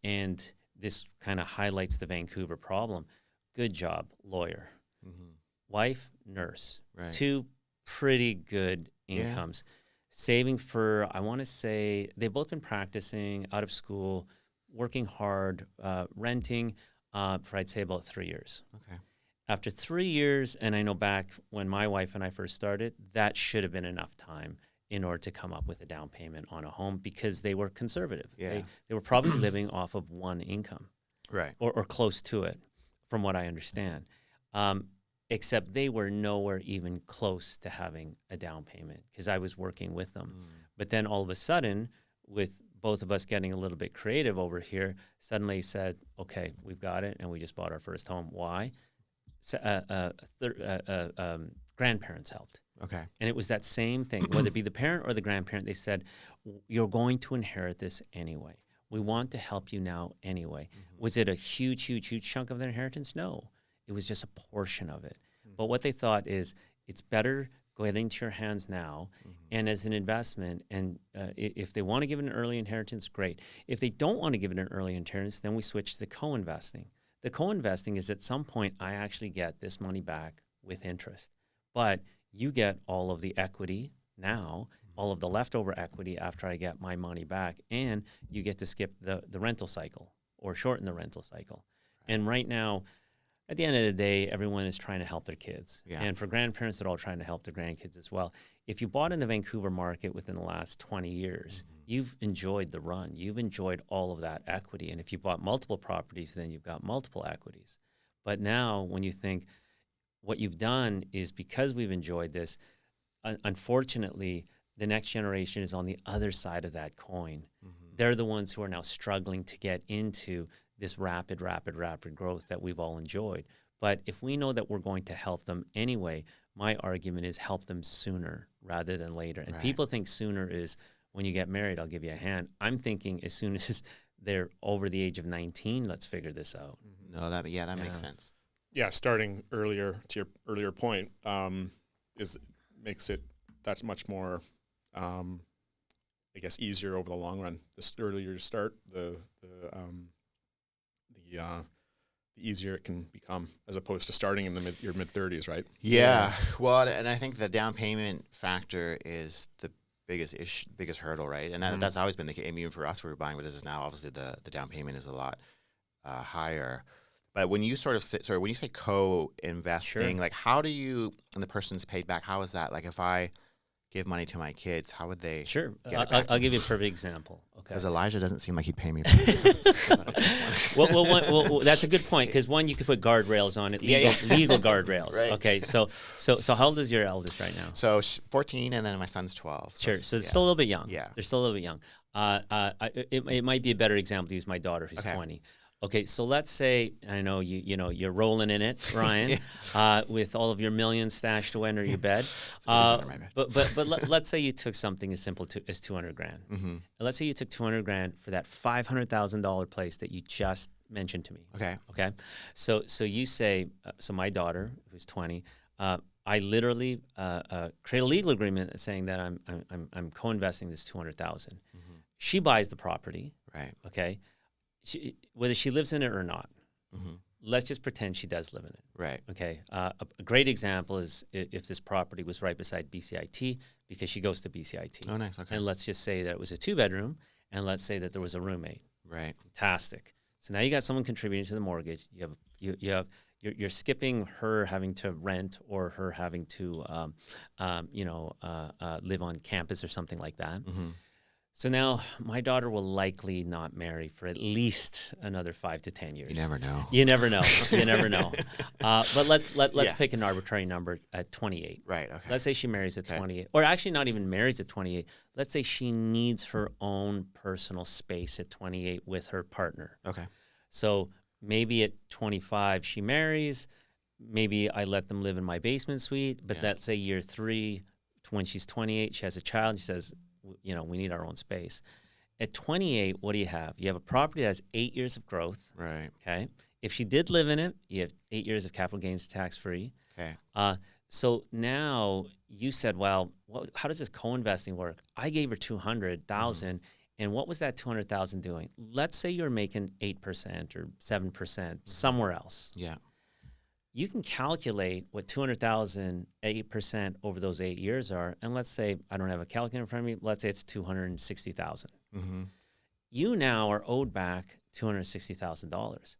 and this kind of highlights the Vancouver problem. Good job, lawyer. Mm-hmm. Wife, nurse. Right. 2 pretty good incomes. Yeah. Saving for, I want to say, they've both been practicing out of school, working hard, renting for, I'd say, about 3 years. Okay. After 3 years, and I know back when my wife and I first started, that should have been enough time in order to come up with a down payment on a home because they were conservative. Yeah. They were probably living off of 1 income. Right. Or close to it, from what I understand. Except they were nowhere even close to having a down payment because I was working with them. But then all of a sudden, with both of us getting a little bit creative over here, suddenly said, okay, we've got it, and we just bought our first home. Why? Grandparents helped. Okay. And it was that same thing, whether it be the parent or the grandparent, they said, you're going to inherit this anyway. We want to help you now anyway. Mm-hmm. Was it a huge, huge, huge chunk of their inheritance? No. It was just a portion of it. Mm-hmm. But what they thought is, it's better get into your hands now and as an investment. And if they want to give it an early inheritance, great. If they don't want to give it an early inheritance, then we switch to the co-investing. The co-investing is at some point, I actually get this money back with interest. But you get all of the equity now, all of the leftover equity after I get my money back, and you get to skip the rental cycle or shorten the rental cycle. Right. And right now, at the end of the day, everyone is trying to help their kids. Yeah. And for grandparents, they're all trying to help their grandkids as well. If you bought in the Vancouver market within the last 20 years, you've enjoyed the run. You've enjoyed all of that equity. And if you bought multiple properties, then you've got multiple equities. But now when you think what you've done is because we've enjoyed this, unfortunately, the next generation is on the other side of that coin. Mm-hmm. They're the ones who are now struggling to get into this rapid growth that we've all enjoyed. But if we know that we're going to help them anyway, my argument is help them sooner rather than later. And people think sooner is when you get married, I'll give you a hand. I'm thinking as soon as they're over the age of 19, let's figure this out. No, that makes sense. Yeah, starting earlier, to your earlier point, makes it that much more, I guess, easier over the long run. The earlier you start, the easier it can become, as opposed to starting in your mid-30s, right? Yeah. Well, and I think the down payment factor is the biggest hurdle, right? And that's always been the case. I mean, even for us, we were buying businesses now. Obviously, the down payment is a lot higher. But when you when you say co-investing, like how do you, and the person's paid back, how is that? Like if I give money to my kids, how would they get it back? I'll give you a perfect example. Okay. Because Elijah doesn't seem like he'd pay me. Well, that's a good point, because one, you could put guardrails on it, legal guardrails. Right. Okay, so how old is your eldest right now? So 14, and then my son's 12. Sure, so it's still a little bit young. Yeah. They're still a little bit young. It might be a better example to use my daughter, who's 20. Okay, so let's say, I know you're rolling in it, Ryan, with all of your millions stashed away under your bed. But let's say you took something as simple as $200,000. Mm-hmm. And let's say you took $200,000 for that $500,000 place that you just mentioned to me. Okay. So you say, so my daughter, who's 20, I literally create a legal agreement saying that I'm co-investing this $200,000. Mm-hmm. She buys the property. Right. Okay. Whether she lives in it or not, let's just pretend she does live in it. Right. Okay. A great example is if this property was right beside BCIT, because she goes to BCIT. Oh, nice. Okay. And let's just say that it was a 2-bedroom, and let's say that there was a roommate. Right. Fantastic. So now you got someone contributing to the mortgage. You're skipping her having to rent or her having to live on campus or something like that. Mm-hmm. So now my daughter will likely not marry for at least another 5 to 10 years. You never know. You never know. You never know. But let's pick an arbitrary number at 28. Right. Okay. Let's say she marries at 28, or actually not even marries at 28. Let's say she needs her own personal space at 28 with her partner. Okay. So maybe at 25 she marries. Maybe I let them live in my basement suite. But let's say year 3, when she's 28, she has a child. And she says, we need our own space. At 28, what do you have? You have a property that has 8 years of growth. Right. Okay. If she did live in it, you have 8 years of capital gains tax-free. Okay. So now you said, well, how does this co-investing work? I gave her $200,000, and what was that $200,000 doing? Let's say you're making 8% or 7% somewhere else. Yeah. You can calculate what $200,000, 8% over those 8 years are, and let's say, I don't have a calculator in front of me, let's say it's $260,000. Mm-hmm. You now are owed back $260,000.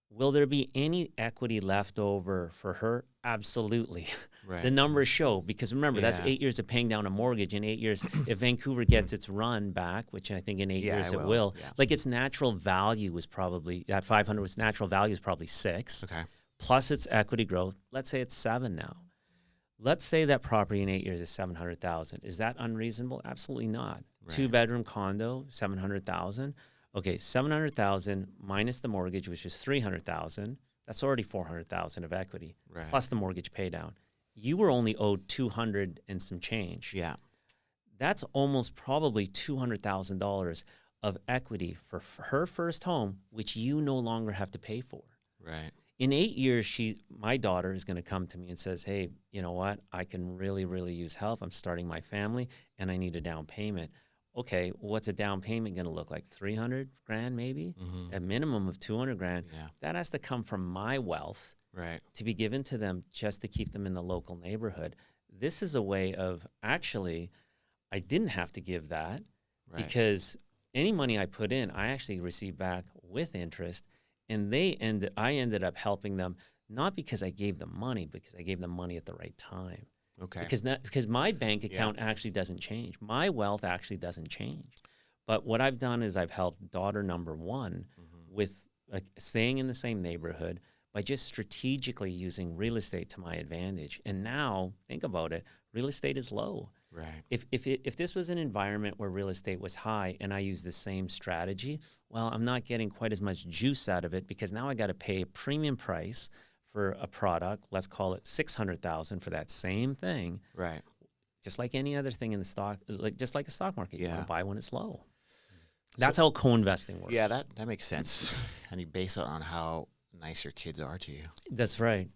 Will there be any equity left over for her? Absolutely. Right. The numbers show, because remember, that's 8 years of paying down a mortgage. In 8 years, if Vancouver gets its run back, which I think in 8 years it will, like its natural value was probably, that 500 was natural value is probably 6. Okay. Plus its equity growth, let's say it's 7 now. Let's say that property in 8 years is $700,000. Is that unreasonable? Absolutely not. Right. 2-bedroom condo, $700,000. Okay, $700,000 minus the mortgage, which is $300,000. That's already $400,000 of equity, plus the mortgage pay down. You were only owed $200 and some change. Yeah, that's almost probably $200,000 of equity for her first home, which you no longer have to pay for. Right. In 8 years, my daughter is going to come to me and says, hey, you know what? I can really, really use help. I'm starting my family, and I need a down payment. Okay, what's a down payment going to look like? $300,000 maybe? Mm-hmm. A minimum of $200,000. Yeah. That has to come from my wealth to be given to them just to keep them in the local neighborhood. This is a way of actually, I didn't have to give that because any money I put in, I actually received back with interest. And I ended up helping them, not because I gave them money, because I gave them money at the right time. Okay. Because my bank account actually doesn't change. My wealth actually doesn't change. But what I've done is I've helped daughter number one with staying in the same neighborhood by just strategically using real estate to my advantage. And now, think about it, real estate is low. Right. If this was an environment where real estate was high and I use the same strategy, well, I'm not getting quite as much juice out of it because now I got to pay a premium price for a product, let's call it $600,000 for that same thing. Right. Just like any other thing in the stock, just like a stock market, you Yeah. want to buy when it's low. That's how co-investing works. Yeah, that makes sense. And you base it on how nice your kids are to you. That's right.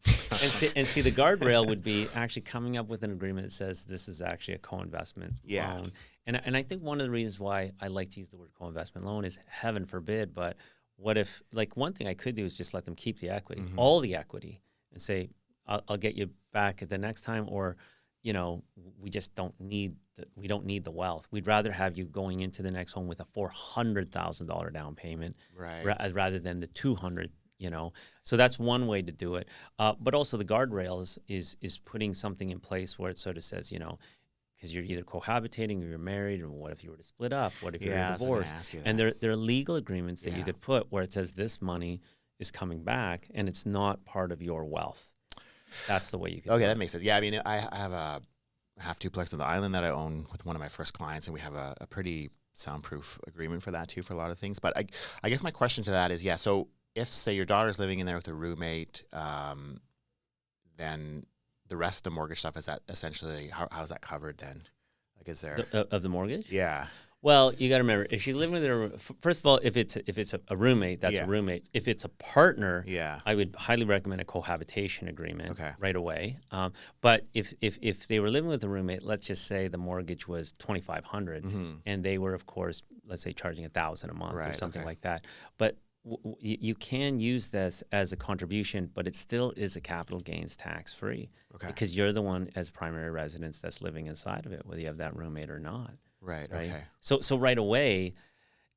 and see, the guardrail would be actually coming up with an agreement that says this is actually a co-investment loan. And I think one of the reasons why I like to use the word co-investment loan is, heaven forbid, but what if, like, one thing I could do is just let them keep the equity, all the equity, and say, I'll get you back at the next time, or, you know, we just don't need the wealth. We'd rather have you going into the next home with a $400,000 down payment, rather than the $200,000. You know, so that's one way to do it. But also the guardrail is putting something in place where it sort of says, you know, because you're either cohabitating or you're married, and what if you were to split up? What if you're divorced? And there are legal agreements that you could put where it says this money is coming back and it's not part of your wealth. That's the way you can do it. That makes sense. Yeah, I mean, I have a half duplex on the island that I own with one of my first clients, and we have a pretty soundproof agreement for that too, for a lot of things. But I guess my question to that is, so if, say, your daughter's living in there with a roommate, then the rest of the mortgage stuff, is that essentially, how's that covered then? Like, is there of the mortgage? Yeah. Well, you got to remember, if she's living with her, first of all, if it's a roommate, that's a roommate. If it's a partner, I would highly recommend a cohabitation agreement right away. But if they were living with a roommate, let's just say the mortgage was $2,500, and they were, of course, let's say charging $1,000 a month or something like that. But you can use this as a contribution, but it still is a capital gains tax free because you're the one as primary residence that's living inside of it, whether you have that roommate or not. Right. Okay. So right away,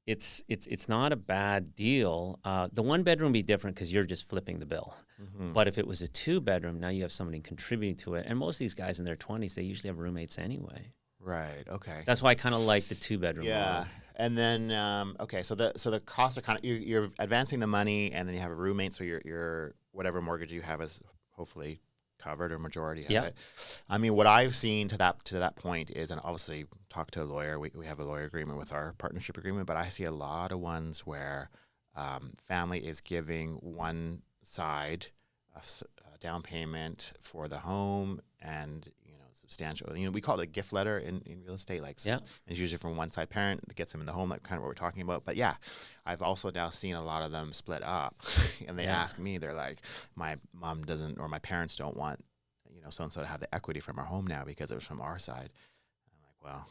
it's not a bad deal. The one bedroom would be different because you're just flipping the bill. But if it was a 2-bedroom, now you have somebody contributing to it. And most of these guys in their 20s, they usually have roommates anyway. Right. Okay. That's why I kind of like the 2-bedroom. Yeah. Model. And then so the costs are kind of, you're advancing the money, and then you have a roommate, so your whatever mortgage you have is hopefully covered, or majority of it. I mean, what I've seen to that point is, and obviously talk to a lawyer, we have a lawyer agreement with our partnership agreement, but I see a lot of ones where family is giving one side a down payment for the home, and substantial. We call it a gift letter in real estate. Like, and it's usually from one side parent that gets them in the home, like kind of what we're talking about. But I've also now seen a lot of them split up, and they ask me, they're like, my mom doesn't, or my parents don't want, so-and-so to have the equity from our home now because it was from our side. I'm like, well,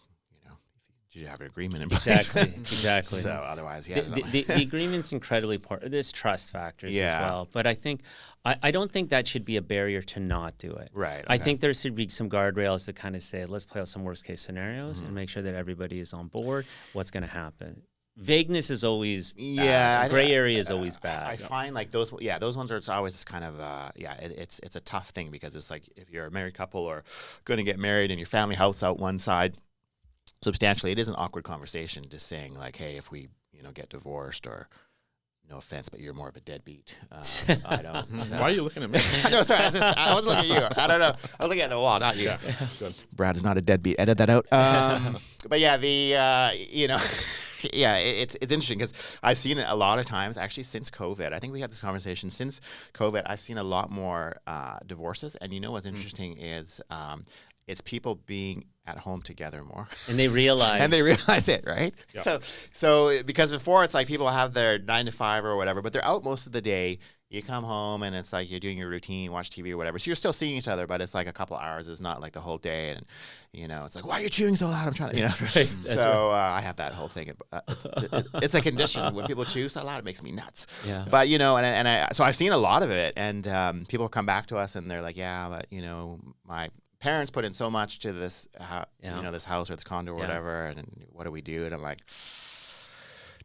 did you have an agreement in place? Exactly. So otherwise, the agreement's incredibly important. There's trust factors as well, but I don't think that should be a barrier to not do it. Right. Okay. I think there should be some guardrails to kind of say, let's play out some worst case scenarios and make sure that everybody is on board. What's going to happen? Vagueness is always bad. Gray area is always bad. I find like those ones are, it's always kind of it's a tough thing, because it's like, if you're a married couple or going to get married and your family house out one side substantially, it is an awkward conversation just saying like, hey, if we get divorced, or no offense, but you're more of a deadbeat. I don't. Why are you looking at me? No, sorry, I was looking at you. I don't know. I was looking at the wall, not you. Good. Brad is not a deadbeat. Edit that out. But it's interesting because I've seen it a lot of times actually since COVID. I think we had this conversation since COVID. I've seen a lot more divorces, and what's interesting is it's people being at home together more, and they realize it, right? Yeah. So because before it's like people have their 9 to 5 or whatever, but they're out most of the day. You come home and it's like you're doing your routine, watch TV or whatever. So you're still seeing each other, but it's like a couple hours. It's not like the whole day. And it's like, why are you chewing so loud? I'm trying to, Right. So I have that whole thing. It's a condition when people chew so loud, it makes me nuts. Yeah. But so I've seen a lot of it, and people come back to us and they're like, yeah, but my parents put in so much to this, this house or this condo or whatever, and what do we do? And I'm like,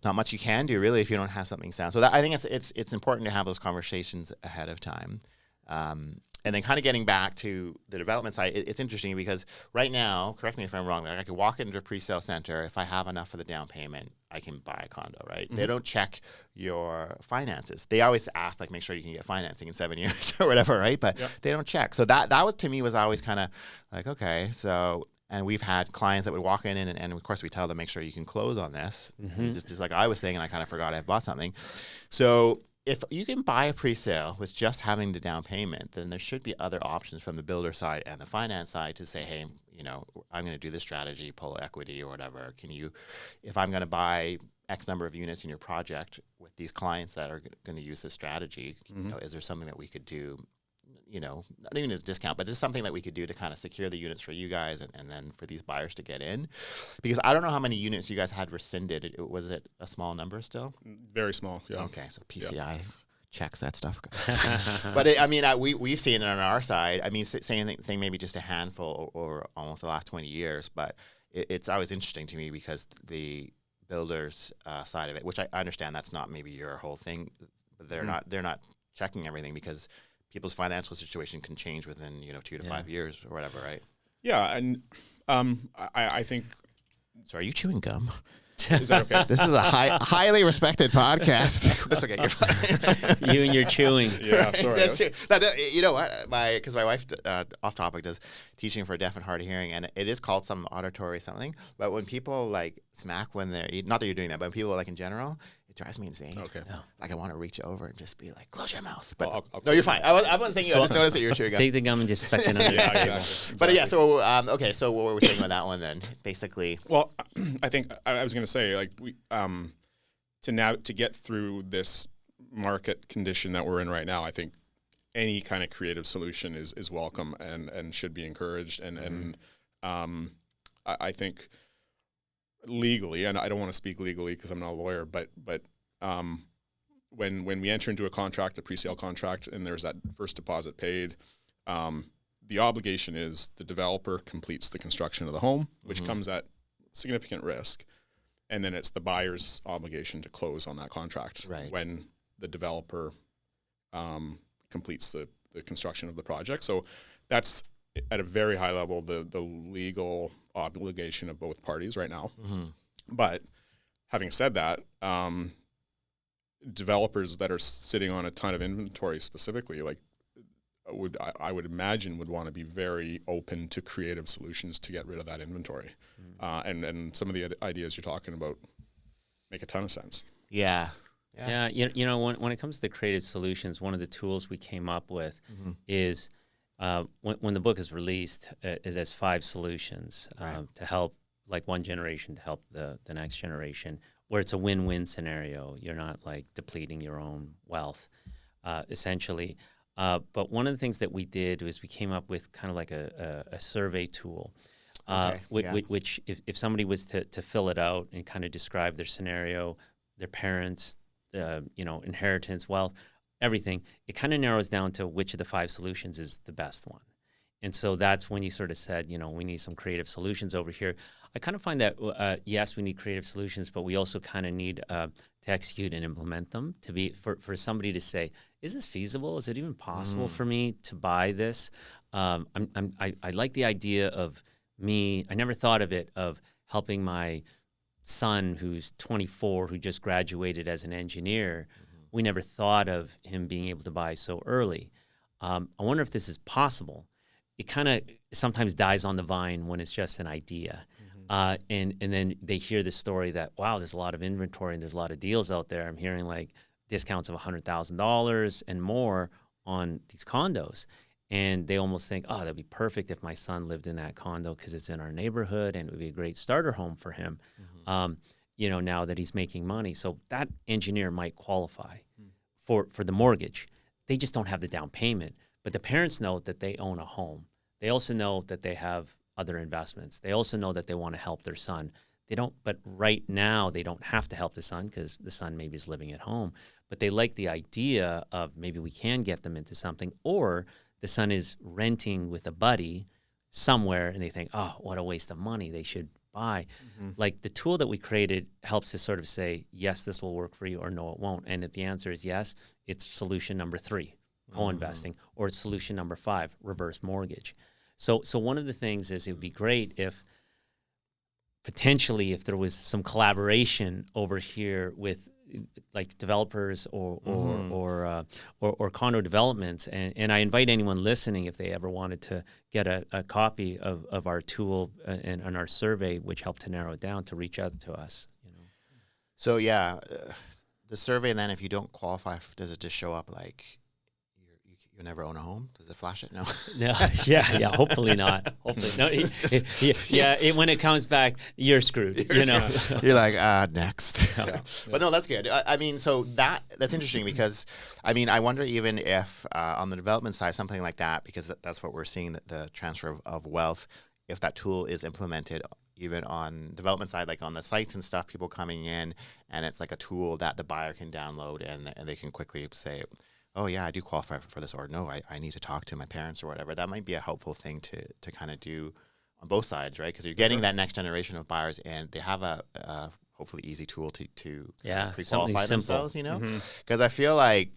not much you can do really if you don't have something sound. So I think it's important to have those conversations ahead of time. And then kind of getting back to the development side, it's interesting because right now, correct me if I'm wrong, I could walk into a pre-sale center. If I have enough for the down payment, I can buy a condo, right? They don't check your finances. They always ask, like, make sure you can get financing in 7 years or whatever, right? But they don't check. So that was, to me, was always kind of like, okay, so... And we've had clients that would walk in and of course we tell them, make sure you can close on this. Just like I was saying, and I kind of forgot I bought something. So if you can buy a pre-sale with just having the down payment, then there should be other options from the builder side and the finance side to say, hey, you know, I'm going to do this strategy, pull equity or whatever. Can you, if I'm going to buy X number of units in your project with these clients that are going to use this strategy, you know, is there something that we could do, you know, not even as a discount, but just something that we could do to kind of secure the units for you guys and then for these buyers to get in? Because I don't know how many units you guys had rescinded. Was it a small number still? Very small, yeah. Okay, so PCI checks that stuff. But I mean, we've seen it on our side. I mean, saying maybe just a handful or almost the last 20 years, but it's always interesting to me because the builders side of it, which I understand that's not maybe your whole thing, but they're not checking everything because people's financial situation can change within 2 to 5 years or whatever, right? Yeah, and I think. So are you chewing gum? Is that okay? This is a highly respected podcast. That's okay. You're fine. You and your chewing. Yeah, I'm sorry. That's true. You know what? Because my wife, off topic, does teaching for deaf and hard of hearing, and it is called some auditory something. But when people like smack when they're not that you're doing that, but people like in general, it drives me insane. Okay. Yeah. Like I want to reach over and just be like, close your mouth. But I'll no, you're fine. I wasn't thinking. I just noticed that you were chewing gum. Take the gum and just stuck it under the Yeah, table. exactly. But yeah, so okay, so what were we saying about that one then? Basically, Well, I think I was going to say, like, we to get through this market condition that we're in right now, I think any kind of creative solution is welcome and should be encouraged. And I think legally, and I don't want to speak legally because I'm not a lawyer, but when we enter into a contract, a pre-sale contract, and there's that first deposit paid, the obligation is the developer completes the construction of the home, which comes at significant risk, and then it's the buyer's obligation to close on that contract when the developer completes the construction of the project. So that's at a very high level the legal obligation of both parties right now. But having said that, developers that are sitting on a ton of inventory specifically, like I would imagine would want to be very open to creative solutions to get rid of that inventory. And some of the ideas you're talking about make a ton of sense. Yeah, you know, when it comes to the creative solutions, one of the tools we came up with is when the book is released, it has 5 solutions to help, like one generation to help the next generation, where it's a win-win scenario. You're not like depleting your own wealth, essentially. But one of the things that we did was we came up with kind of like a survey tool, which if somebody was to fill it out and kind of describe their scenario, their parents, inheritance, wealth, everything, it kind of narrows down to which of the 5 solutions is the best one. And so that's when you sort of said, we need some creative solutions over here. I kind of find that, yes, we need creative solutions, but we also kind of need to execute and implement them to be for somebody to say, is this feasible? Is it even possible for me to buy this? I like the idea of I never thought of it, of helping my son who's 24, who just graduated as an engineer. We never thought of him being able to buy so early. I wonder if this is possible. It kind of sometimes dies on the vine when it's just an idea. And then they hear the story that, wow, there's a lot of inventory and there's a lot of deals out there. I'm hearing like discounts of $100,000 and more on these condos. And they almost think, oh, that'd be perfect if my son lived in that condo because it's in our neighborhood and it would be a great starter home for him, now that he's making money. So that engineer might qualify for the mortgage. They just don't have the down payment. But the parents know that they own a home. They also know that they have other investments. They also know that they want to help their son. But right now they don't have to help the son because the son maybe is living at home. But they like the idea of maybe we can get them into something, or the son is renting with a buddy somewhere and they think, oh, what a waste of money. They should buy. Like the tool that we created helps to sort of say, yes, this will work for you, or no, it won't. And if the answer is yes, it's solution number 3. Co-investing, or it's solution number 5, reverse mortgage. So one of the things is it would be great if potentially if there was some collaboration over here with like developers or condo developments. And I invite anyone listening, if they ever wanted to get a copy of our tool and our survey, which helped to narrow it down, to reach out to us. So the survey, and then if you don't qualify, does it just show up like you never own a home? Does it flash it? No. No. Yeah. Hopefully not. Hopefully no. When it comes back, you're screwed. You're like, next. Yeah. But no, that's good. I mean, so that's interesting because, I mean, I wonder even if on the development side, something like that, because that's what we're seeing, the transfer of wealth, if that tool is implemented even on development side, like on the sites and stuff, people coming in, and it's like a tool that the buyer can download and they can quickly say, oh yeah, I do qualify for this, or no, I need to talk to my parents or whatever. That might be a helpful thing to kind of do on both sides, right? Because you're getting that next generation of buyers, and they have a hopefully easy tool to pre-qualify themselves, you know? Because I feel like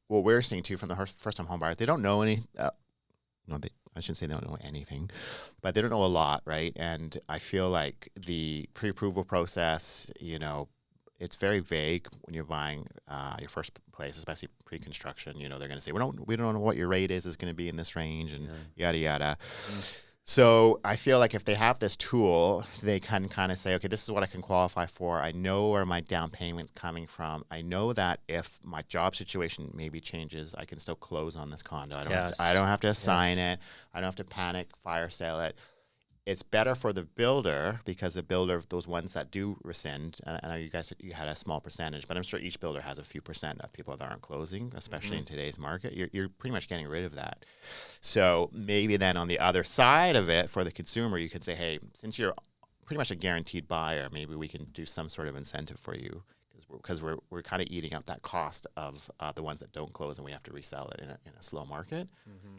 what we're seeing too from the first-time home buyers, they don't know any. I shouldn't say they don't know anything, but they don't know a lot, right? And I feel like the pre-approval process, you know, it's very vague when you're buying your first place, especially pre-construction. You know, they're going to say, we don't know what your rate is going to be in this range, and yada yada. So I feel like if they have this tool, they can kind of say, okay, this is what I can qualify for. I know where my down payment's coming from. I know that if my job situation maybe changes, I can still close on this condo. I don't have to assign it. I don't have to panic, fire sale it. It's better for the builder, because the builder, those ones that do rescind, and I know you had a small percentage, but I'm sure each builder has a few percent of people that aren't closing, especially in today's market. You're pretty much getting rid of that. So maybe then on the other side of it, for the consumer, you could say, hey, since you're pretty much a guaranteed buyer, maybe we can do some sort of incentive for you, because we're kind of eating up that cost of the ones that don't close, and we have to resell it in a slow market.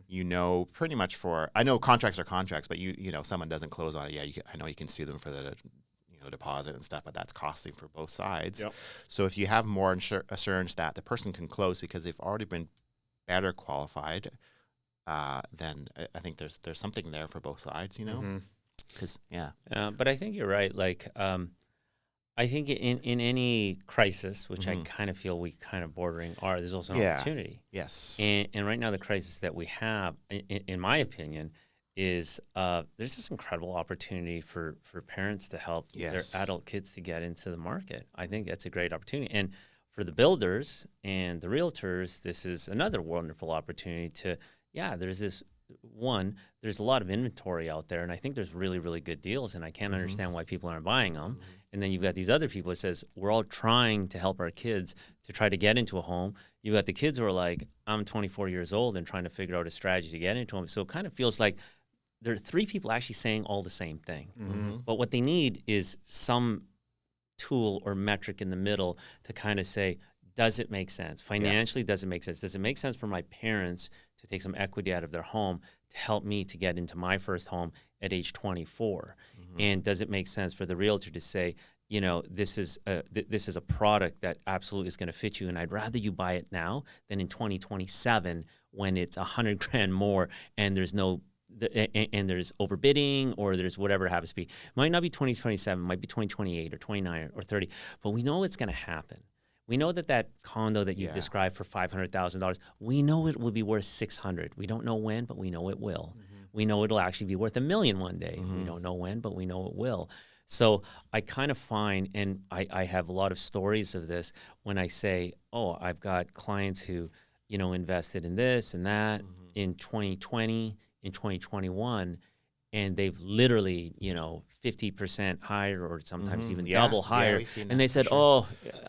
You know, pretty much I know contracts are contracts, but you know, someone doesn't close on it. I know you can sue them for the deposit and stuff, but that's costing for both sides. Yep. So if you have more assurance that the person can close because they've already been better qualified, then I think there's something there for both sides. You know, because but I think you're right. Like. I think in any crisis, which I kind of feel we kind of bordering are, there's also an opportunity. Yes. And right now the crisis that we have, in my opinion, is there's this incredible opportunity for parents to help their adult kids to get into the market. I think that's a great opportunity. And for the builders and the realtors, this is another wonderful opportunity to, there's this there's a lot of inventory out there, and I think there's really, really good deals, and I can't understand why people aren't buying them. And then you've got these other people that says, we're all trying to help our kids to try to get into a home. You've got the kids who are like, I'm 24 years old and trying to figure out a strategy to get into a home. So it kind of feels like there are three people actually saying all the same thing. But what they need is some tool or metric in the middle to kind of say, does it make sense? Financially, does it make sense? Does it make sense for my parents to take some equity out of their home to help me to get into my first home at age 24? And does it make sense for the realtor to say, you know, this is a product that absolutely is going to fit you, and I'd rather you buy it now than in 2027 when it's $100,000 more and there's and there's overbidding, or there's whatever it happens to be. Might not be 2027, might be 2028 or 29 or 30, but we know it's going to happen. We know that condo that you've described for $500,000, we know it will be worth $600,000. We don't know when, but we know it will. We know it'll actually be worth $1 million one day. We don't know when, but we know it will. So I kind of find, and I have a lot of stories of this when I say, oh, I've got clients who, you know, invested in this and that in 2020, in 2021, and they've literally, you know, 50% higher, or sometimes even double higher. And they said,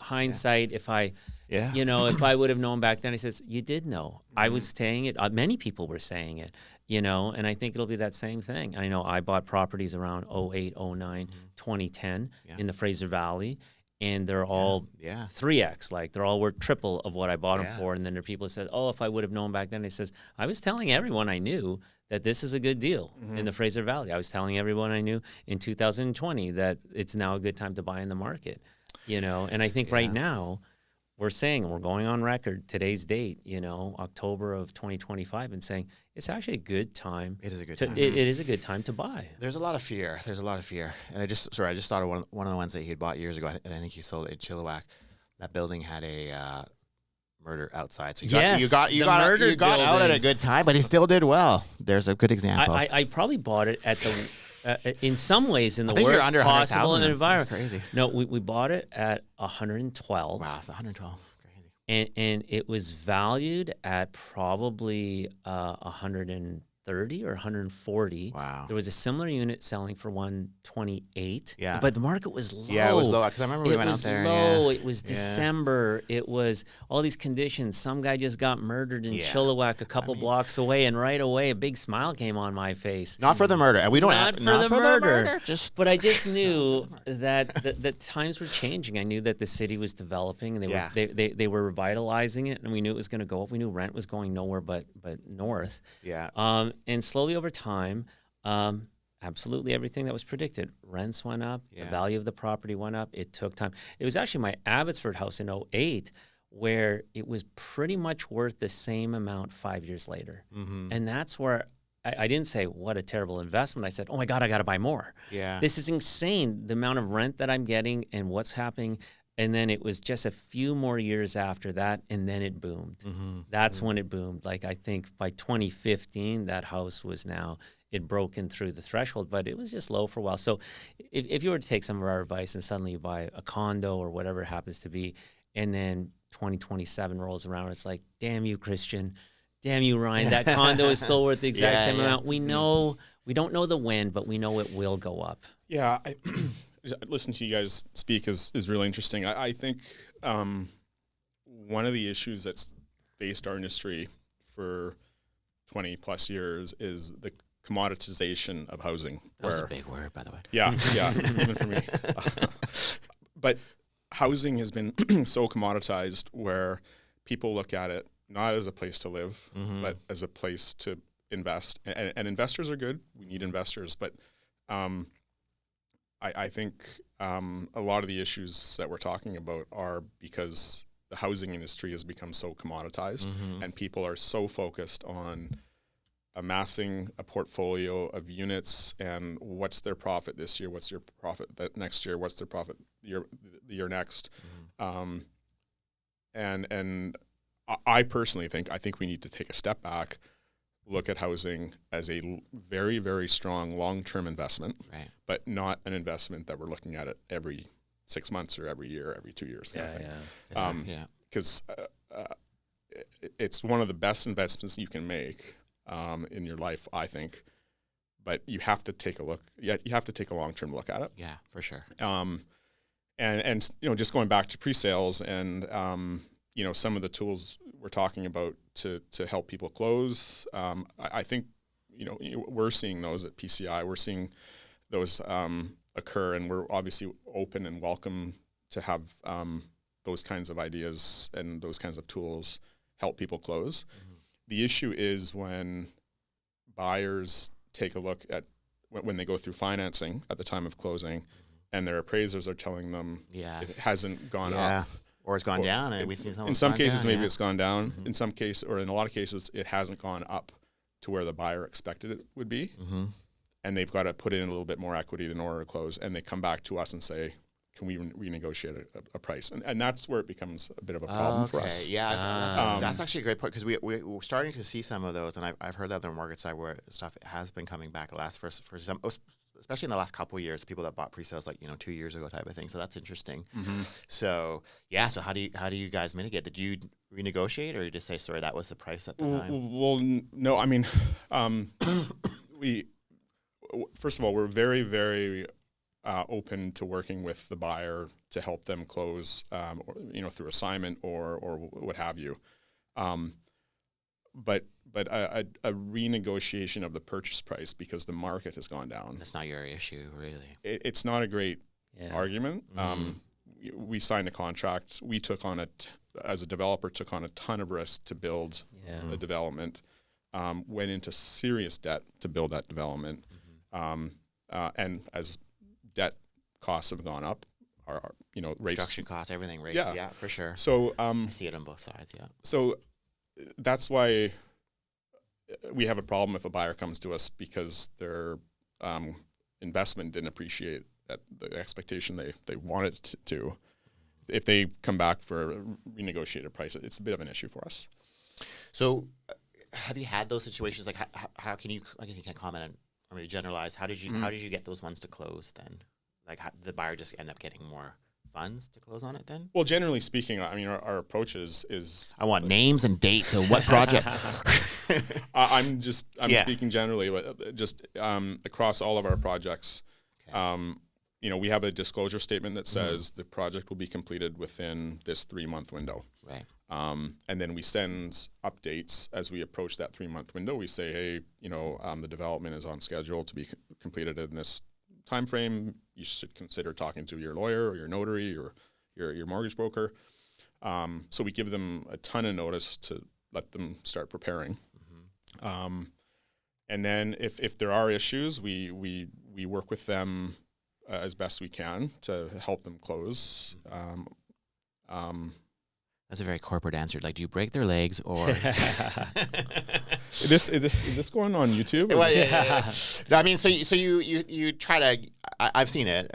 hindsight, if I, you know, if I would have known back then. I says, you did know. I was saying it. Many people were saying it, you know, and I think it'll be that same thing. I know I bought properties around 08, 09, 2010 in the Fraser Valley, and they're all 3X, like they're all worth triple of what I bought them for. And then there are people that said, oh, if I would have known back then. I says, I was telling everyone I knew that this is a good deal in the Fraser Valley. I was telling everyone I knew in 2020 that it's now a good time to buy in the market, you know. And I think right now we're saying, we're going on record, today's date, you know, October of 2025, and saying it's actually a good time. It is a good time. It is a good time to buy. There's a lot of fear. And I just thought of one of the ones that he had bought years ago, and I think he sold it in Chilliwack. That building had a murder outside. So you got out at a good time, but he still did well. There's a good example. I probably bought it at the in some ways in the I think you're worst under possible 100,000. environment. That's crazy. No, we bought it at 112. Wow, it's 112. Crazy. And it was valued at probably 130 or 140. Wow. There was a similar unit selling for 128. Yeah. But the market was low. Yeah, it was low because I remember we went out there. It was low. Yeah. It was Yeah. December. It was all these conditions. Some guy just got murdered in Yeah. Chilliwack a couple blocks away, and right away a big smile came on my face. Not for the murder, and we don't Not have for not the for murder. Just But I just knew that the times were changing. I knew that the city was developing, and they were revitalizing it, and we knew it was going to go up. We knew rent was going nowhere but north. yeah. And slowly over time, absolutely everything that was predicted. Rents went up. Yeah. The value of the property went up. It took time. It was actually my Abbotsford house in 2008 where it was pretty much worth the same amount 5 years later. Mm-hmm. And that's where I didn't say, what a terrible investment. I said, oh my God, I got to buy more. Yeah. This is insane, the amount of rent that I'm getting and what's happening. And then it was just a few more years after that, and then it boomed. Mm-hmm. That's when it boomed. Like, I think by 2015, that house was now, it broken through the threshold, but it was just low for a while. So if you were to take some of our advice and suddenly you buy a condo or whatever it happens to be, and then 2027 rolls around, it's like, damn you, Christian. Damn you, Ryan. That condo is still worth the exact same amount. We know, we don't know the when, but we know it will go up. Yeah, listen to you guys speak is really interesting. I think one of the issues that's faced our industry for 20 plus years is the commoditization of housing. That was a big word, by the way. Yeah, even for me. But housing has been so commoditized where people look at it not as a place to live, Mm-hmm. but as a place to invest. And investors are good. We need investors, but I think a lot of the issues that we're talking about are because the housing industry has become so commoditized, Mm-hmm. and people are so focused on amassing a portfolio of units and what's their profit this year, what's your profit that next year, what's their profit the year next. Mm-hmm. And I personally think we need to take a step back, look at housing as a very, very strong long-term investment, Right. but not an investment that we're looking at it every 6 months or every year, every 2 years kind of thing. Yeah. Because it's one of the best investments you can make in your life, I think. But you have to take a look. You have to take a long-term look at it. Yeah, for sure. And just going back to pre-sales and some of the tools we're talking about to help people close. I think we're seeing those at PCI. We're seeing those occur, and we're obviously open and welcome to have those kinds of ideas and those kinds of tools help people close. Mm-hmm. The issue is when buyers take a look at when they go through financing at the time of closing, and their appraisers are telling them it hasn't gone up. Or it's gone down, and we've seen in some cases down, maybe it's gone down. Mm-hmm. In some case, or in a lot of cases, it hasn't gone up to where the buyer expected it would be, Mm-hmm. and they've got to put in a little bit more equity in order to close. And they come back to us and say, "Can we renegotiate a price?" And that's where it becomes a bit of a problem for us. Yeah, that's actually a great point because we're starting to see some of those, and I've heard that on the mortgage side where stuff has been coming back for some, especially in the last couple of years, people that bought pre-sales 2 years ago type of thing. So that's interesting. Mm-hmm. So how do you guys mitigate? Did you renegotiate, or you just say, sorry, that was the price at the time? Well, no. I mean, first of all, we're very, very open to working with the buyer to help them close, through assignment or what have you. But a renegotiation of the purchase price because the market has gone down. That's not your issue, really. It's not a great argument. Mm-hmm. We signed a contract. We took on as a developer, took on a ton of risk to build a development. Went into serious debt to build that development. Mm-hmm. And as debt costs have gone up, our rates, construction costs, everything rates, yeah, for sure. So I see it on both sides, yeah. So that's why we have a problem if a buyer comes to us because their investment didn't appreciate at the expectation they wanted to. If they come back for a renegotiated price, it's a bit of an issue for us. So have you had those situations? Like how can you, I guess you can't comment or maybe generalize, how did you get those ones to close then? Like, how, did the buyer just end up getting more funds to close on it then? Well, generally speaking, I mean, our approach is I want names and dates of what project. I'm speaking generally, but just across all of our projects, Okay. you know, we have a disclosure statement that says the project will be completed within this 3-month window. Right. And then we send updates as we approach that 3-month window. We say, hey, you know, the development is on schedule to be completed in this time frame. You should consider talking to your lawyer or your notary or your mortgage broker. So we give them a ton of notice to let them start preparing. And then if there are issues, we work with them as best we can to help them close. That's a very corporate answer. Like, do you break their legs or? Is this going on YouTube? Well, yeah. No, I mean, so you try to. I've seen it.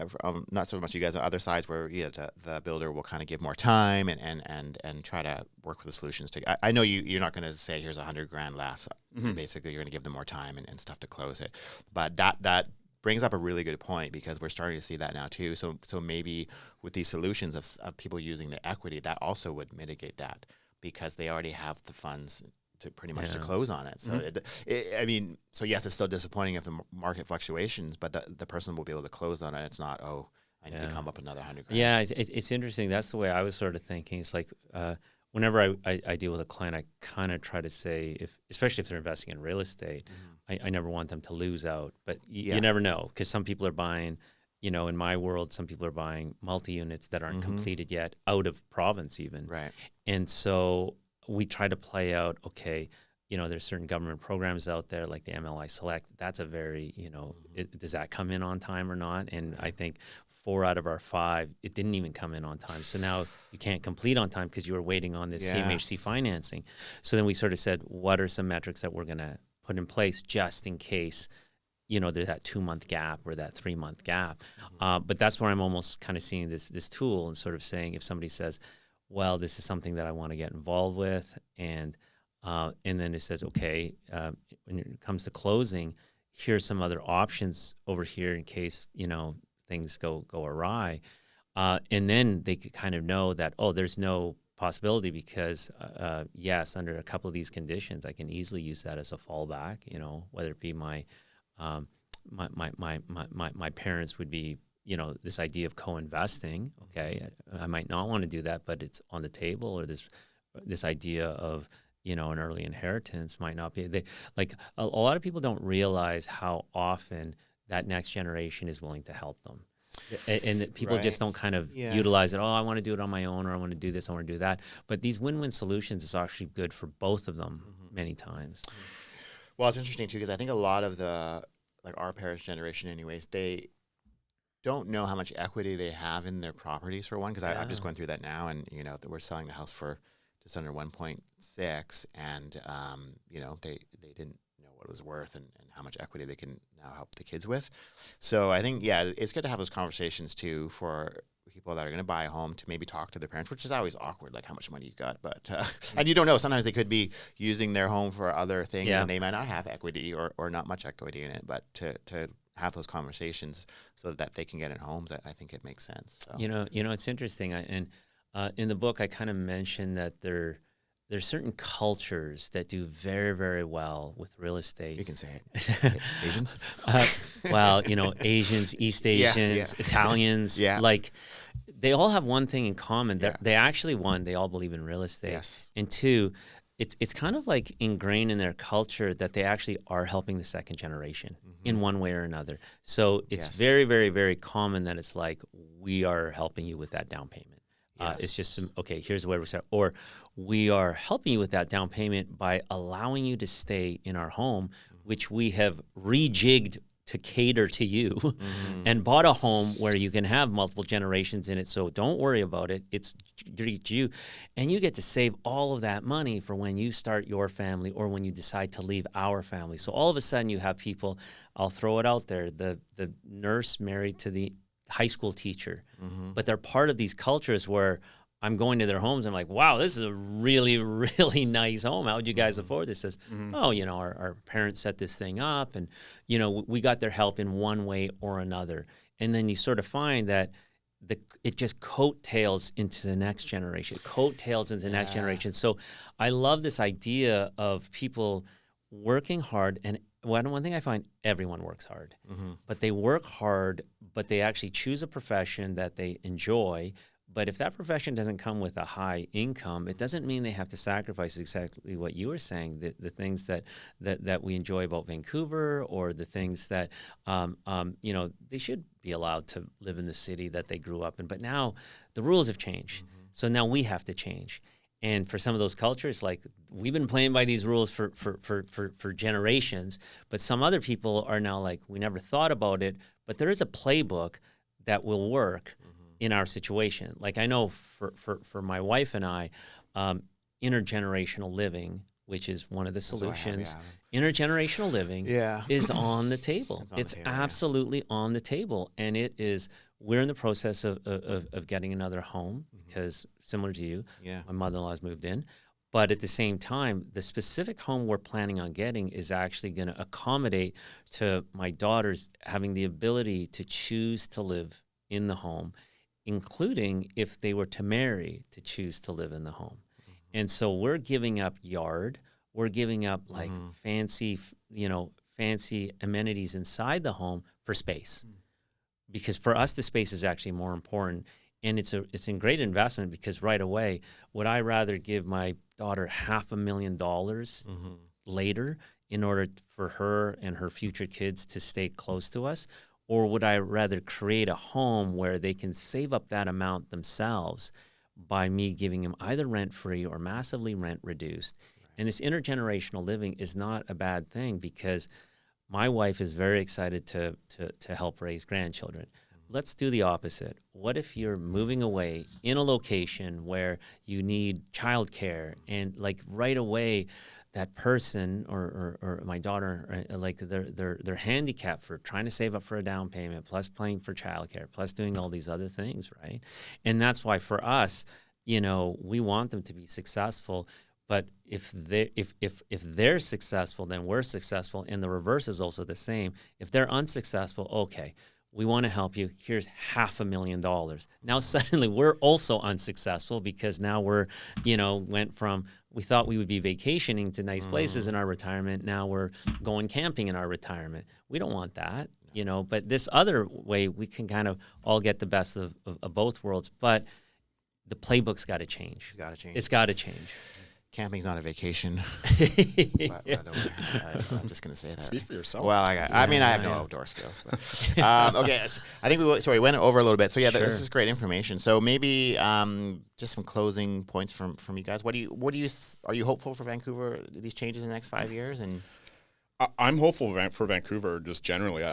Not so much you guys on other sides where the builder will kind of give more time and try to work with the solutions. I know you're not going to say here's $100,000 less. Basically, you're going to give them more time and stuff to close it. But that brings up a really good point because we're starting to see that now too. So maybe with these solutions of people using the equity, that also would mitigate that because they already have the funds to pretty much to close on it. So I mean, so yes, it's still disappointing if the market fluctuations, but the person will be able to close on it. It's not, oh, I need to come up another $100,000. Yeah, it's interesting. That's the way I was sort of thinking. It's like whenever I deal with a client, I kind of try to say, especially if they're investing in real estate, I never want them to lose out. But you never know because some people are buying, you know, in my world, some people are buying multi-units that aren't completed yet out of province even. Right. And so we try to play out, okay, you know, there's certain government programs out there like the MLI Select. That's a very, you know, does that come in on time or not? And I think 4 out of our 5, it didn't even come in on time. So now you can't complete on time because you were waiting on this CMHC financing. So then we sort of said, what are some metrics that we're going to put in place just in case, you know, there's that 2-month gap or that 3-month gap. But that's where I'm almost kind of seeing this tool and sort of saying if somebody says, well, this is something that I want to get involved with, and then it says, okay, when it comes to closing, here's some other options over here in case, you know, things go awry. And then they could kind of know that, oh, there's no possibility because, yes, under a couple of these conditions, I can easily use that as a fallback, you know, whether it be my parents would be, you know, this idea of co-investing. Okay, I might not want to do that, but it's on the table, or this idea of, you know, an early inheritance might not be. Like a lot of people don't realize how often that next generation is willing to help them, and that people just don't kind of utilize it. Oh, I want to do it on my own, or I want to do this, I want to do that. But these win-win solutions is actually good for both of them many times. Well, it's interesting too because I think a lot of like our parents' generation, anyways, they don't know how much equity they have in their properties for one. Because I'm just going through that now, and you know, we're selling the house for just under 1.6, and you know, they didn't know what it was worth and how much equity they can now help the kids with. So I think it's good to have those conversations too for people that are going to buy a home to maybe talk to their parents, which is always awkward, like how much money you got, but and you don't know. Sometimes they could be using their home for other things, and they might not have equity or not much equity in it. But to have those conversations so that they can get in homes, I think it makes sense. So. You know, it's interesting. In the book, I kind of mentioned that there's certain cultures that do very, very well with real estate. You can say it. Asians? Well, you know, Asians, East Asians, Italians, like they all have one thing in common. They actually, one, they all believe in real estate. Yes. And two, it's kind of like ingrained in their culture that they actually are helping the second generation in one way or another. So it's very, very, very common that it's like, we are helping you with that down payment. It's just, okay, here's where we start. Or we are helping you with that down payment by allowing you to stay in our home, which we have rejigged to cater to you and bought a home where you can have multiple generations in it. So don't worry about it. It's you. And you get to save all of that money for when you start your family or when you decide to leave our family. So all of a sudden you have people, I'll throw it out there, the nurse married to the high school teacher, but they're part of these cultures where I'm going to their homes. I'm like, wow, this is a really, really nice home. How would you guys afford this? Says, oh, our parents set this thing up, and, we got their help in one way or another. And then you sort of find that it just coattails into the next generation, So I love this idea of people working hard. And one thing I find, everyone works hard, but they work hard, but they actually choose a profession that they enjoy. But if that profession doesn't come with a high income, it doesn't mean they have to sacrifice exactly what you were saying, the things that we enjoy about Vancouver, or the things that, they should be allowed to live in the city that they grew up in. But now the rules have changed. So now we have to change. And for some of those cultures, like, we've been playing by these rules for generations, but some other people are now like, we never thought about it, but there is a playbook that will work in our situation. Like, I know for my wife and I, intergenerational living, which is one of the solutions, intergenerational living is on the table. It's absolutely on the table. And we're in the process of getting another home, because similar to you, my mother-in-law's moved in. But at the same time, the specific home we're planning on getting is actually going to accommodate to my daughters having the ability to choose to live in the home, including if they were to marry, to choose to live in the home. And so we're giving up yard, we're giving up like fancy amenities inside the home for space. Because for us, the space is actually more important. And it's a great investment, because right away, would I rather give my daughter $500,000 later in order for her and her future kids to stay close to us? Or would I rather create a home where they can save up that amount themselves by me giving them either rent-free or massively rent-reduced? And this intergenerational living is not a bad thing, because my wife is very excited to help raise grandchildren. Let's do the opposite. What if you're moving away in a location where you need childcare, and like right away, that person or my daughter, like they're handicapped for trying to save up for a down payment, plus paying for childcare, plus doing all these other things, right? And that's why for us, we want them to be successful. But if they're successful, then we're successful, and the reverse is also the same. If they're unsuccessful, okay, we want to help you. Here's $500,000. Now suddenly we're also unsuccessful, because now we're, went from, we thought we would be vacationing to nice places in our retirement. Now we're going camping in our retirement. We don't want that, but this other way, we can kind of all get the best of both worlds. But the playbook's got to change. It's got to change. Camping's not a vacation. By the way, I'm just going to say that. Speak for yourself. Well, I have no outdoor skills. But, okay, I think we went over a little bit. So yeah, this is great information. So maybe just some closing points from you guys. Are you hopeful for Vancouver, these changes in the next 5 years? And I'm hopeful for Vancouver just generally.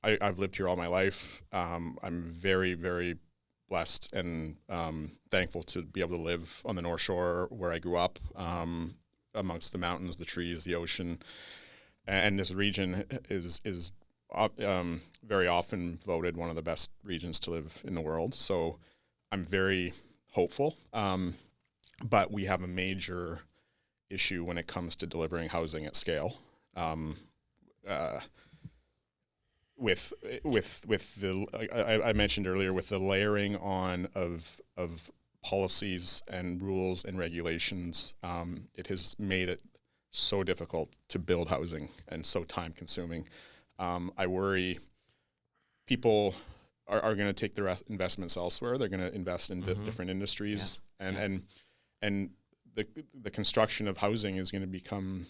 I've lived here all my life. I'm very, very blessed and thankful to be able to live on the North Shore where I grew up, amongst the mountains, the trees, the ocean, and this region is very often voted one of the best regions to live in the world. So I'm very hopeful, but we have a major issue when it comes to delivering housing at scale. With the I mentioned earlier, with the layering on of policies and rules and regulations, it has made it so difficult to build housing and so time consuming. I worry people are going to take their investments elsewhere. They're going to invest in different industries, and the construction of housing is going to become,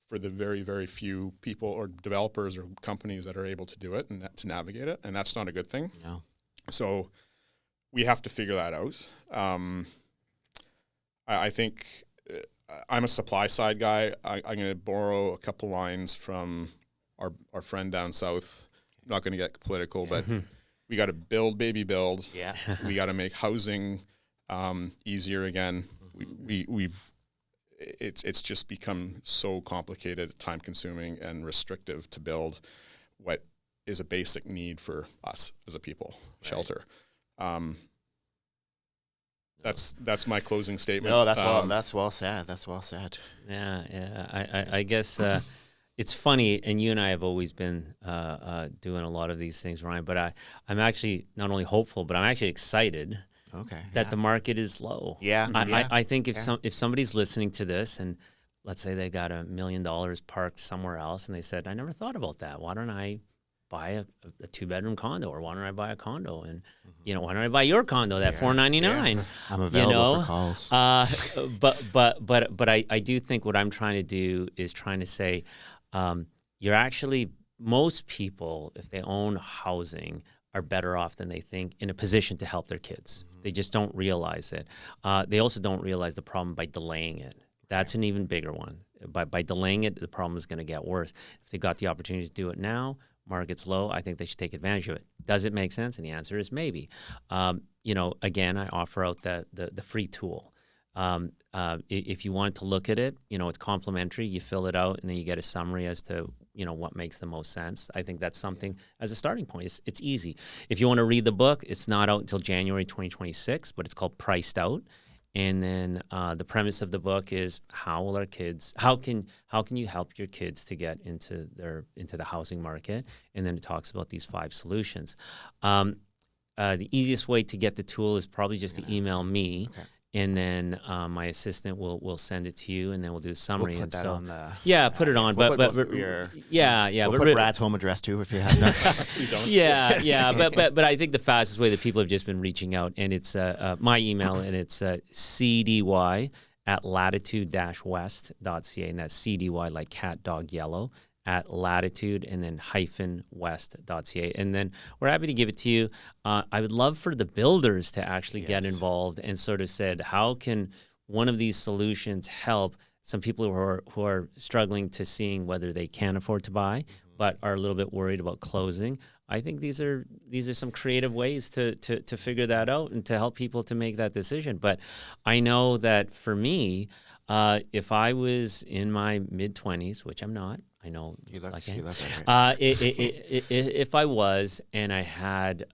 for the very, very few people or developers or companies that are able to do it and to navigate it, and that's not a good thing. No. So we have to figure that out. I think I'm a supply side guy. I'm going to borrow a couple lines from our friend down south. I'm not going to get political, but we got to build, baby, build. Yeah. We got to make housing easier again. It's just become so complicated, time-consuming, and restrictive to build what is a basic need for us as a people, shelter. That's my closing statement. No, that's well said. That's well said. Yeah. I guess it's funny, and you and I have always been doing a lot of these things, Ryan. But I'm actually not only hopeful, but I'm actually excited. Okay. That the market is low. Yeah. I think if somebody's listening to this and let's say they got $1 million parked somewhere else and they said, I never thought about that. Why don't I buy a 2-bedroom condo, or why don't I buy a condo? And why don't I buy your condo, that $499? Yeah. I'm available for calls. But I do think what I'm trying to do is trying to say, you're actually, most people, if they own housing, are better off than they think, in a position to help their kids. They just don't realize it. They also don't realize the problem by delaying it. That's an even bigger one. By delaying it, the problem is going to get worse. If they got the opportunity to do it now, market's low, I think they should take advantage of it. Does it make sense? And the answer is maybe. Again, I offer out the free tool. If you want to look at it, it's complimentary. You fill it out, and then you get a summary as to what makes the most sense. I think that's something as a starting point. It's easy. If you want to read the book, it's not out until January 2026, but it's called Priced Out. And then the premise of the book is how can you help your kids to get into the housing market? And then it talks about these 5 solutions. The easiest way to get the tool is probably just to email me. Okay. And then my assistant will send it to you, and then we'll do a summary. We'll put that on the... Yeah, put it on. We'll but put Brad's home address too if you have none. Please don't. Yeah. But I think the fastest way that people have just been reaching out, and it's my email, and it's cdy@latitude-west.ca, and that's CDY like cat, dog, yellow, at latitude and then -west.ca. And then we're happy to give it to you. I would love for the builders to actually get involved and sort of said, how can one of these solutions help some people who are struggling to seeing whether they can afford to buy, but are a little bit worried about closing? I think these are some creative ways to figure that out and to help people to make that decision. But I know that for me, if I was in my mid-20s, which I'm not, I know if I was and I had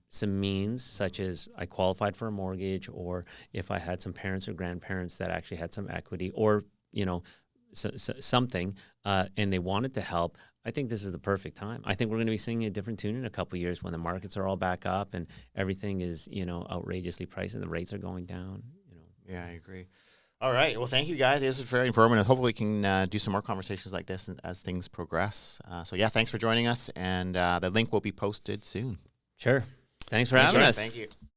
some means, such as I qualified for a mortgage, or if I had some parents or grandparents that actually had some equity, or something, and they wanted to help, I think this is the perfect time. I think we're going to be singing a different tune in a couple of years when the markets are all back up and everything is outrageously priced and the rates are going down. Yeah, I agree. All right. Well, thank you, guys. This is very informative. Hopefully we can do some more conversations like this as things progress. Thanks for joining us, and the link will be posted soon. Sure. Thanks for having us. Thank you.